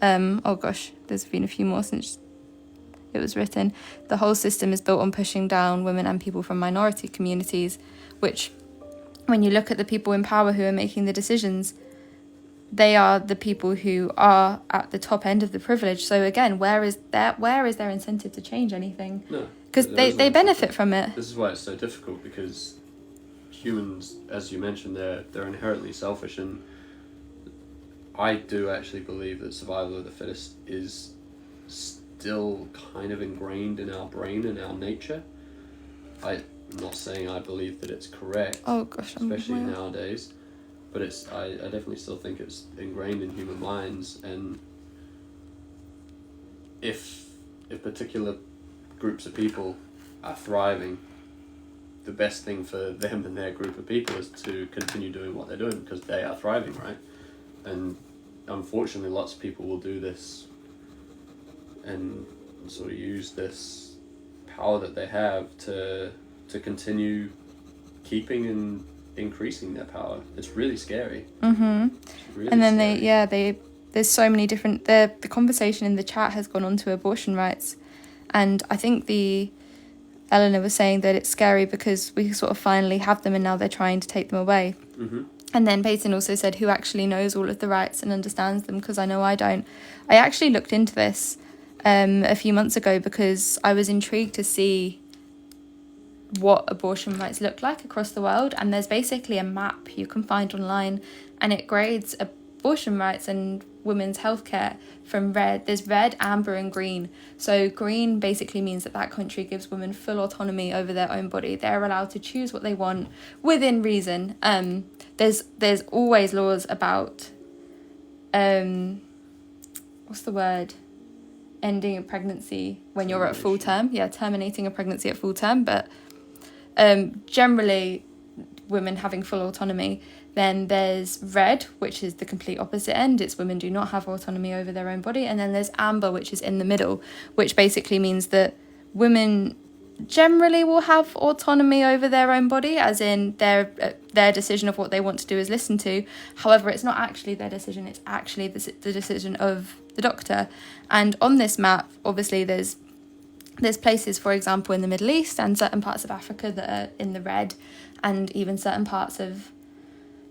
there's been a few more since it was written, the whole system is built on pushing down women and people from minority communities, which, when you look at the people in power who are making the decisions, they are the people who are at the top end of the privilege. So again, where is their incentive to change anything? No, because they benefit from it. This is why it's so difficult, because humans, as you mentioned, they're inherently selfish, and I do actually believe that survival of the fittest is still kind of ingrained in our brain and our nature. I'm not saying I believe that it's correct, especially nowadays, but I definitely still think it's ingrained in human minds. And if particular groups of people are thriving, the best thing for them and their group of people is to continue doing what they're doing, because they are thriving, right? And unfortunately, lots of people will do this and sort of use this power that they have to continue keeping and increasing their power. It's really scary. Really and then scary. there's so many different. The conversation in the chat has gone on to abortion rights, and I think Eleanor was saying that it's scary because we sort of finally have them and now they're trying to take them away. And then Peyton also said, who actually knows all of the rights and understands them? Because I know I don't. I actually looked into this a few months ago because I was intrigued to see what abortion rights look like across the world. And there's basically a map you can find online, and it grades abortion rights and women's healthcare from red. There's red, amber and green. So green basically means that country gives women full autonomy over their own body. They're allowed to choose what they want within reason. There's always laws about what's the word, ending a pregnancy when you're at full term. Terminating a pregnancy at full term. But generally women having full autonomy. Then there's red, which is the complete opposite end. It's women do not have autonomy over their own body. And then there's amber, which is in the middle, which basically means that women generally will have autonomy over their own body, as in their decision of what they want to do is listened to. However, it's not actually their decision, it's actually the decision of the doctor. And on this map, obviously there's places, for example, in the Middle East and certain parts of Africa that are in the red, and even certain parts of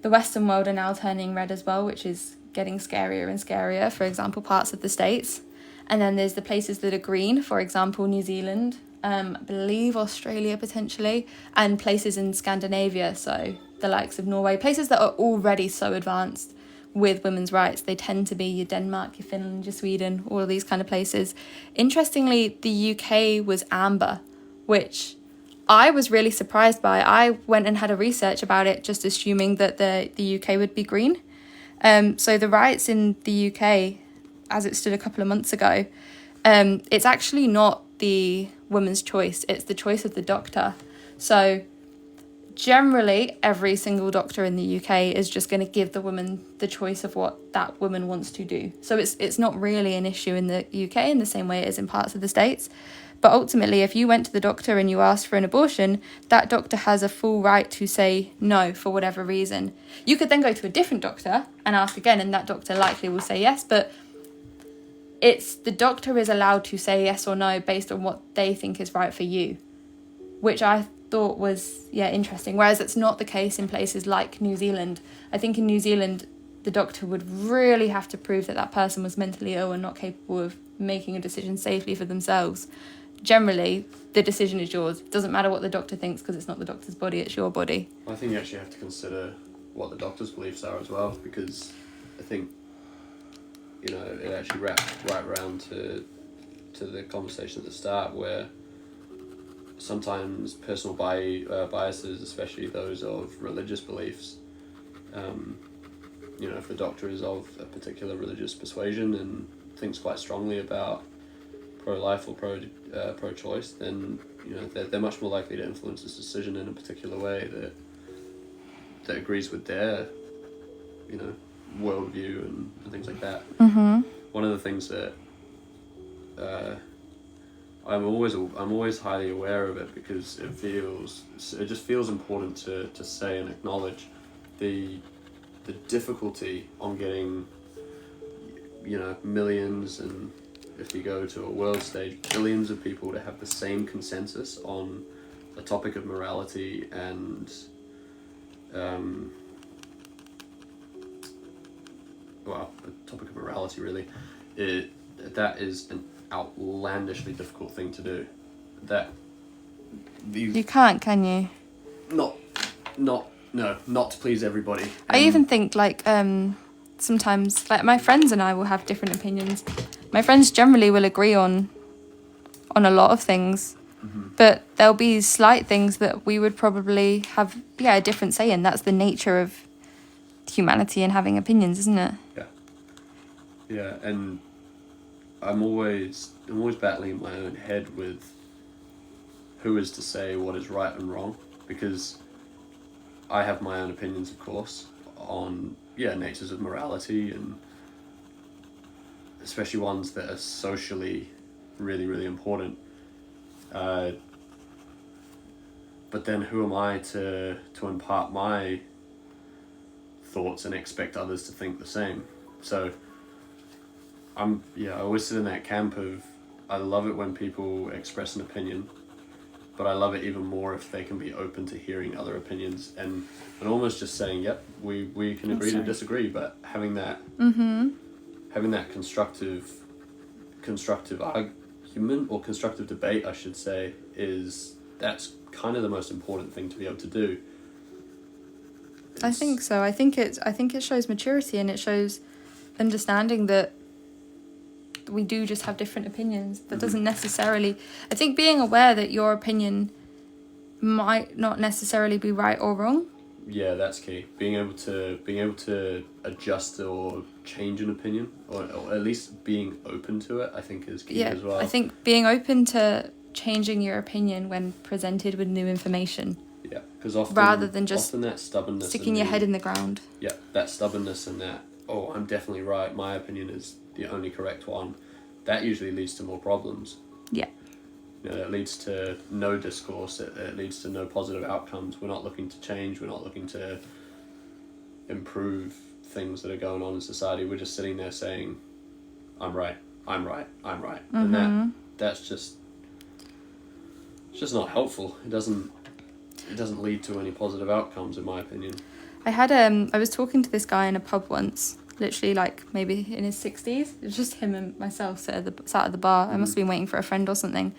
the Western world are now turning red as well, which is getting scarier and scarier, for example, parts of the States. And then there's the places that are green, for example, New Zealand, I believe Australia potentially, and places in Scandinavia, so the likes of Norway, places that are already so advanced with women's rights. They tend to be your Denmark, your Finland, your Sweden, all of these kind of places. Interestingly, the UK was amber, which I was really surprised by. I went and had a research about it, just assuming that the UK would be green. So the rights in the UK, as it stood a couple of months ago, it's actually not the woman's choice, it's the choice of the doctor. So generally, every single doctor in the UK is just going to give the woman the choice of what that woman wants to do. So it's not really an issue in the UK in the same way it is in parts of the States. But ultimately, if you went to the doctor and you asked for an abortion, that doctor has a full right to say no for whatever reason. You could then go to a different doctor and ask again, and that doctor likely will say yes, but it's the doctor is allowed to say yes or no based on what they think is right for you, which I thought was interesting. Whereas it's not the case in places like New Zealand. I think in New Zealand, the doctor would really have to prove that person was mentally ill and not capable of making a decision safely for themselves. Generally, the decision is yours. It doesn't matter what the doctor thinks because it's not the doctor's body, it's your body. I think you actually have to consider what the doctor's beliefs are as well, because I think, it actually wraps right around to the conversation at the start, where sometimes personal biases, especially those of religious beliefs, if the doctor is of a particular religious persuasion and thinks quite strongly about pro-life or pro-choice, then they're much more likely to influence this decision in a particular way that agrees with their worldview and things like that. Mm-hmm. One of the things that I'm always highly aware of it, because it just feels important to say and acknowledge the difficulty on getting millions, and if you go to a world stage, billions of people to have the same consensus on a topic of morality and a topic of morality really, that is an outlandishly difficult thing to do. You can't, can you? Not to please everybody. I even think sometimes my friends and I will have different opinions. My friends generally will agree on a lot of things, mm-hmm. but there'll be slight things that we would probably have a different say in. That's the nature of humanity and having opinions, isn't it? Yeah, and I'm always battling in my own head with who is to say what is right and wrong, because I have my own opinions, of course, on natures of morality, and especially ones that are socially really, really important. But then who am I to impart my thoughts and expect others to think the same? So I always sit in that camp of, I love it when people express an opinion, but I love it even more if they can be open to hearing other opinions and almost just saying, yep, we can agree to disagree, but having that constructive argument or constructive debate, I should say, that's kind of the most important thing to be able to do. I think so. I think it shows maturity, and it shows understanding that we do just have different opinions. That doesn't necessarily... I think being aware that your opinion might not necessarily be right or wrong. Yeah, that's key. Being able to adjust or change an opinion, or at least being open to it, I think is key as well. I think being open to changing your opinion when presented with new information. Yeah, because often rather than just often that stubbornness, sticking your head in the ground. Yeah, that stubbornness and that, oh, I'm definitely right, my opinion is the only correct one, that usually leads to more problems. Yeah. You know, it leads to no discourse, it leads to no positive outcomes. We're not looking to change, we're not looking to improve things that are going on in society. We're just sitting there saying, I'm right. And that's just, it's just not helpful. It doesn't lead to any positive outcomes, in my opinion. I was talking to this guy in a pub once, literally like maybe in his 60s. It was just him and myself sat at the bar. I must have been waiting for a friend or something.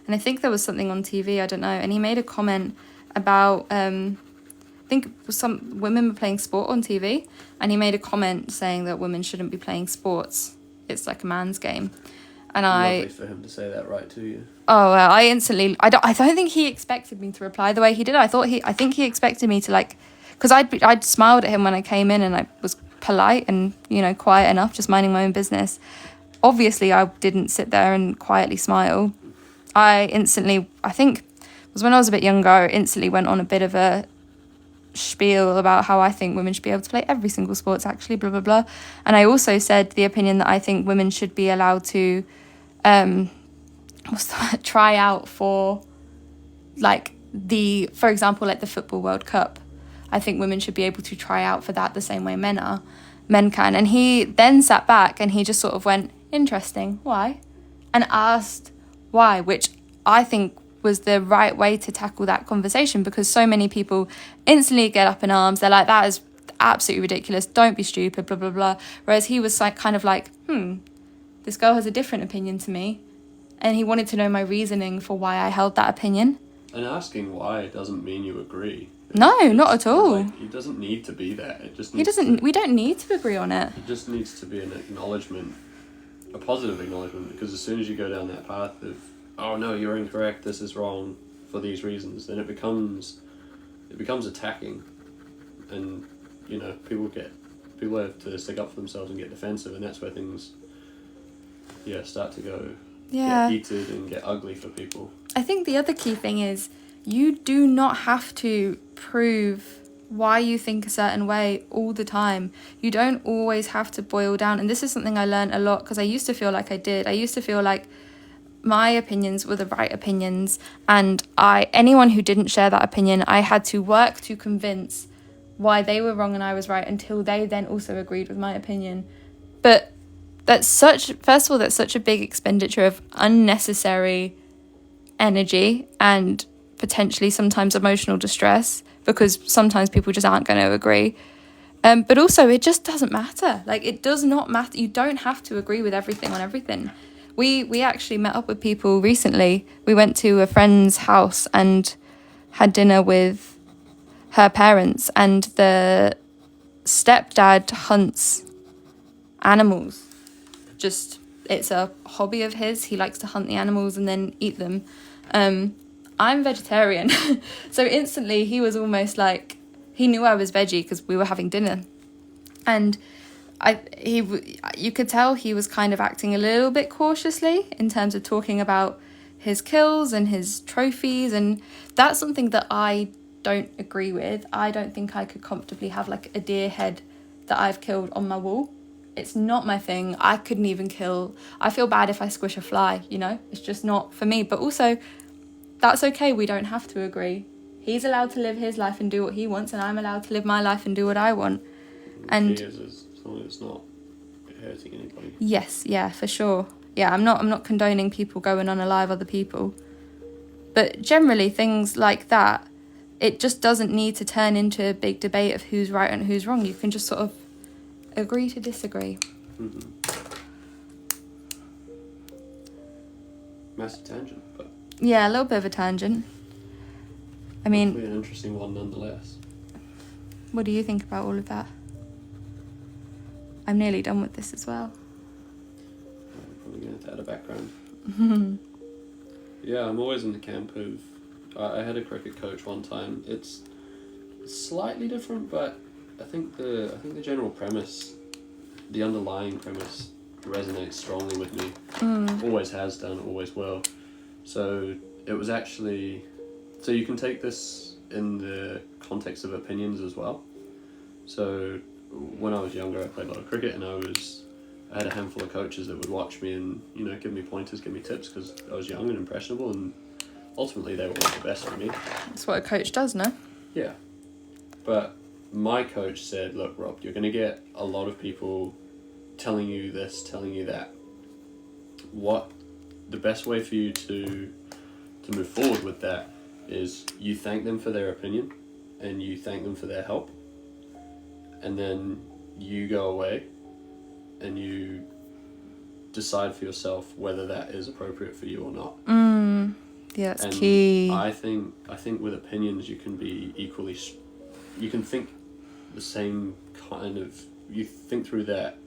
And I think there was something on TV, I don't know. And he made a comment about, I think some women were playing sport on TV. And he made a comment saying that women shouldn't be playing sports. It's like a man's game. And Lovely for him to say that right to you. Oh, well, I don't think he expected me to reply the way he did. I think he expected me to because I'd smiled at him when I came in, and I was polite and, quiet enough, just minding my own business. Obviously, I didn't sit there and quietly smile. I think it was when I was a bit younger, I instantly went on a bit of a spiel about how I think women should be able to play every single sports, actually, blah, blah, blah. And I also said the opinion that I think women should be allowed to try out for, for example, the Football World Cup. I think women should be able to try out for that the same way men can. And he then sat back and he just sort of went, interesting, why? And asked why, which I think was the right way to tackle that conversation, because so many people instantly get up in arms. They're like, that is absolutely ridiculous, don't be stupid, blah, blah, blah. Whereas he was this girl has a different opinion to me, and he wanted to know my reasoning for why I held that opinion. And asking why doesn't mean you agree. No, not at all. It doesn't need to be that. It just we don't need to agree on it. It just needs to be an acknowledgement, a positive acknowledgement, because as soon as you go down that path of, oh no, you're incorrect, this is wrong for these reasons, then it becomes attacking, and people have to stick up for themselves and get defensive, and that's where things start to go get heated and get ugly for people. I think the other key thing is you do not have to prove why you think a certain way all the time. You don't always have to boil down, and this is something I learned a lot, because I used to feel like I did. I used to feel like my opinions were the right opinions, and anyone who didn't share that opinion, I had to work to convince why they were wrong and I was right, until they then also agreed with my opinion. But that's such a big expenditure of unnecessary energy and potentially sometimes emotional distress, because sometimes people just aren't going to agree. But also, it just doesn't matter. It does not matter. You don't have to agree with everything on everything. We actually met up with people recently. We went to a friend's house and had dinner with her parents, and the stepdad hunts animals. It's a hobby of his. He likes to hunt the animals and then eat them. I'm vegetarian, so instantly he was almost he knew I was veggie because we were having dinner, and you could tell he was kind of acting a little bit cautiously in terms of talking about his kills and his trophies, and that's something that I don't agree with. I don't think I could comfortably have a deer head that I've killed on my wall. It's not my thing. I couldn't even kill. I feel bad if I squish a fly, it's just not for me. But also, that's okay. We don't have to agree. He's allowed to live his life and do what he wants, and I'm allowed to live my life and do what I want. And as long as it's not hurting anybody. Yes, yeah, for sure. Yeah, I'm not condoning people going on alive other people. But generally, things like that, it just doesn't need to turn into a big debate of who's right and who's wrong. You can just sort of agree to disagree. Mm-hmm. Massive tangent, but Yeah, a little bit of a tangent. I mean, hopefully an interesting one nonetheless. what do you think about all of that? I'm nearly done with this as well. I'm probably going to have to add a background. Yeah, I'm always in the camp of... I had a cricket coach one time. It's slightly different, but I think the general premise, the underlying premise, resonates strongly with me. Always has done, always will. So it was actually... So you can take this in the context of opinions as well. So when I was younger, I played a lot of cricket, and I had a handful of coaches that would watch me and, you know, give me pointers, give me tips, because I was young and impressionable, and ultimately they were all the best for me. That's what a coach does, no? Yeah. But my coach said, look, Rob, you're going to get a lot of people telling you this, telling you that. What the best way for you to move forward with that is you thank them for their opinion and you thank them for their help, and then you go away and you decide for yourself whether that is appropriate for you or not. Yeah, that's and key. I think with opinions you can be equally... You can think the same kind of... You think through that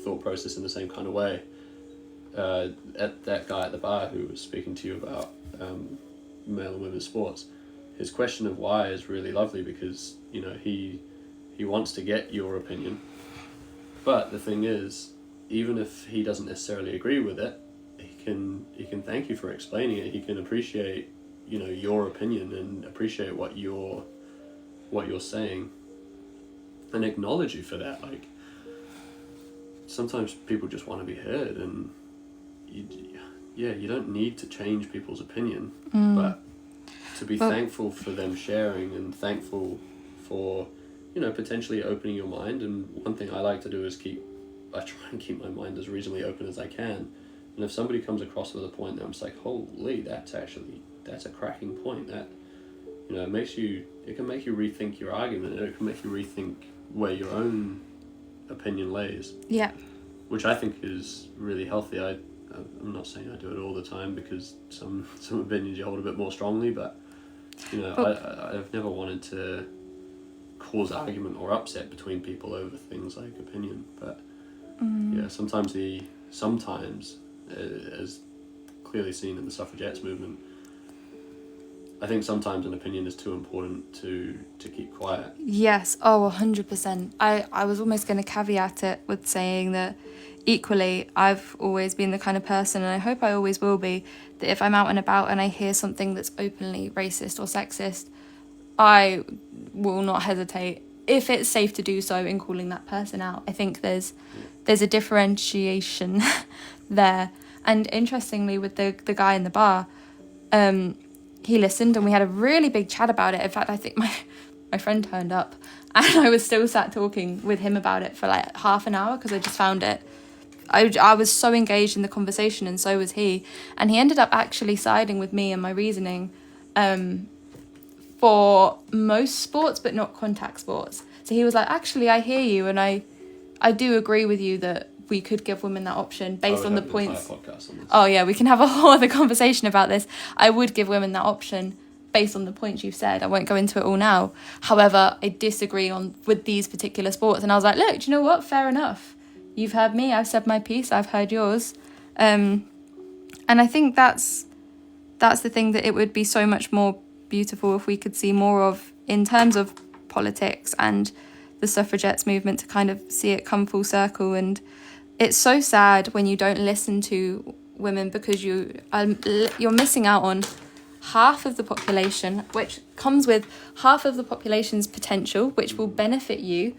thought process in the same kind of way. At that guy at the bar who was speaking to you about male and women's sports, his question of why is really lovely, because, you know, he wants to get your opinion, but the thing is, even if he doesn't necessarily agree with it, he can thank you for explaining it. He can appreciate, you know, your opinion and appreciate what you're saying and acknowledge you for that. Like, sometimes people just want to be heard, and you don't need to change people's opinion, but to be thankful for them sharing, and thankful for, you know, potentially opening your mind. And one thing I like to do is I try and keep my mind as reasonably open as I can. And if somebody comes across with a point that I'm just like, holy, that's a cracking point, that, you know, it can make you rethink your argument, and it can make you rethink where your own opinion lays. Yeah. Which I think is really healthy. I'm not saying I do it all the time, because some opinions you hold a bit more strongly, but, you know, I've never wanted to cause argument or upset between people over things like opinion. But yeah, sometimes as clearly seen in the Suffragettes movement, I think sometimes an opinion is too important to keep quiet. Yes, 100%. I was almost going to caveat it with saying that equally, I've always been the kind of person, and I hope I always will be, that if I'm out and about and I hear something that's openly racist or sexist, I will not hesitate, if it's safe to do so, in calling that person out. I think there's a differentiation there. And interestingly, with the guy in the bar, he listened and we had a really big chat about it. In fact, I think my friend turned up and I was still sat talking with him about it for like half an hour, because I just found it... I was so engaged in the conversation, and so was he. And he ended up actually siding with me and my reasoning for most sports, but not contact sports. So he was like, actually, I hear you, and I do agree with you that we could give women that option based on the points. Oh yeah, we can have a whole other conversation about this. I would give women that option based on the points you've said. I won't go into it all now. However, I disagree with these particular sports. And I was like, look, do you know what? Fair enough. You've heard me, I've said my piece, I've heard yours. And I think that's the thing that it would be so much more beautiful if we could see more of in terms of politics and the suffragettes movement, to kind of see it come full circle. And it's so sad when you don't listen to women, because you're missing out on half of the population, which comes with half of the population's potential, which will benefit you.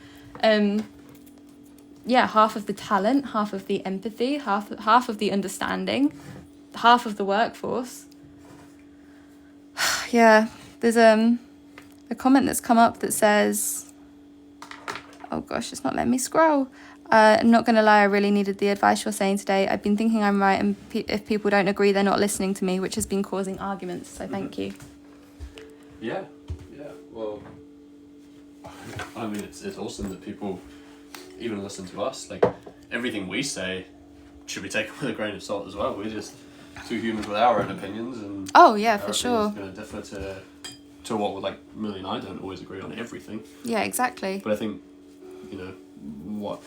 Half of the talent, half of the empathy, half of the understanding, half of the workforce. Yeah, there's a comment that's come up that says, oh gosh, it's not letting me scroll. I'm not going to lie, I really needed the advice you're saying today. I've been thinking I'm right, and if people don't agree, they're not listening to me, which has been causing arguments, so thank you. Yeah, well, I mean, it's awesome that people even listen to us. Like, everything we say should be taken with a grain of salt as well. We're just two humans with our own opinions, and oh yeah, our for opinions sure. are going to differ to what would, like, Millie and I don't always agree on everything. Yeah, exactly. But I think, what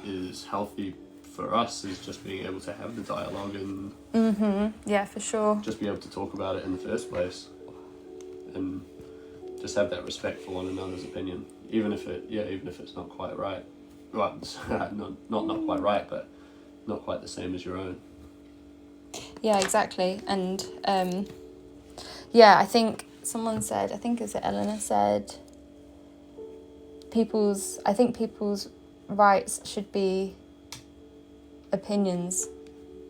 is healthy for us is just being able to have the dialogue and yeah, for sure. just be able to talk about it in the first place, and just have that respect for one another's opinion, even if it's not quite right. Well, not quite right, but not quite the same as your own. Yeah, exactly. And I think someone said, I think it's Eleanor said, people's rights should be opinions.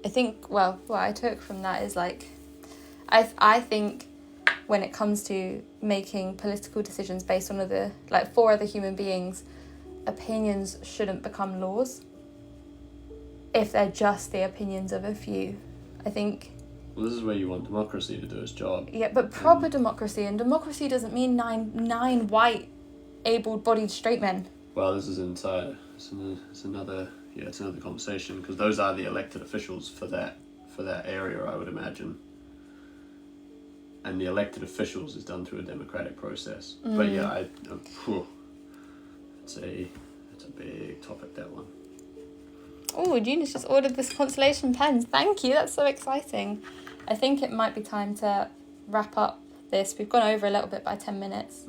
I think, well, what I took from that is, like, I think when it comes to making political decisions based on for other human beings, opinions shouldn't become laws if they're just the opinions of a few. I think. Well, this is where you want democracy to do its job. Yeah, but proper democracy, and democracy doesn't mean nine white, able-bodied straight men. Well, this is it's another conversation, because those are the elected officials for that area, I would imagine. And the elected officials is done through a democratic process. But yeah, it's a big topic, that one. Oh, Gina's just ordered this consolation pens. Thank you, that's so exciting. I think it might be time to wrap up this. We've gone over a little bit by 10 minutes.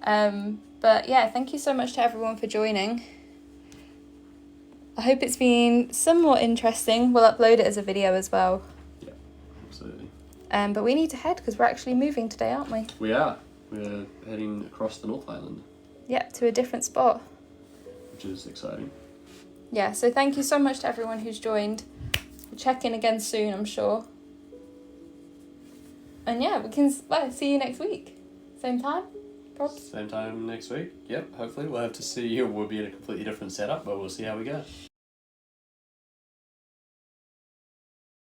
But yeah, thank you so much to everyone for joining. I hope it's been somewhat interesting. We'll upload it as a video as well. Yeah, absolutely. But we need to head because we're actually moving today, aren't we? We are. We're heading across the North Island. Yep, to a different spot. Which is exciting. Yeah, so thank you so much to everyone who's joined. We'll check in again soon, I'm sure. And yeah, we can see you next week. Same time, probably. Same time next week. Yep, hopefully. We'll have to see. We'll be in a completely different setup, but we'll see how we go.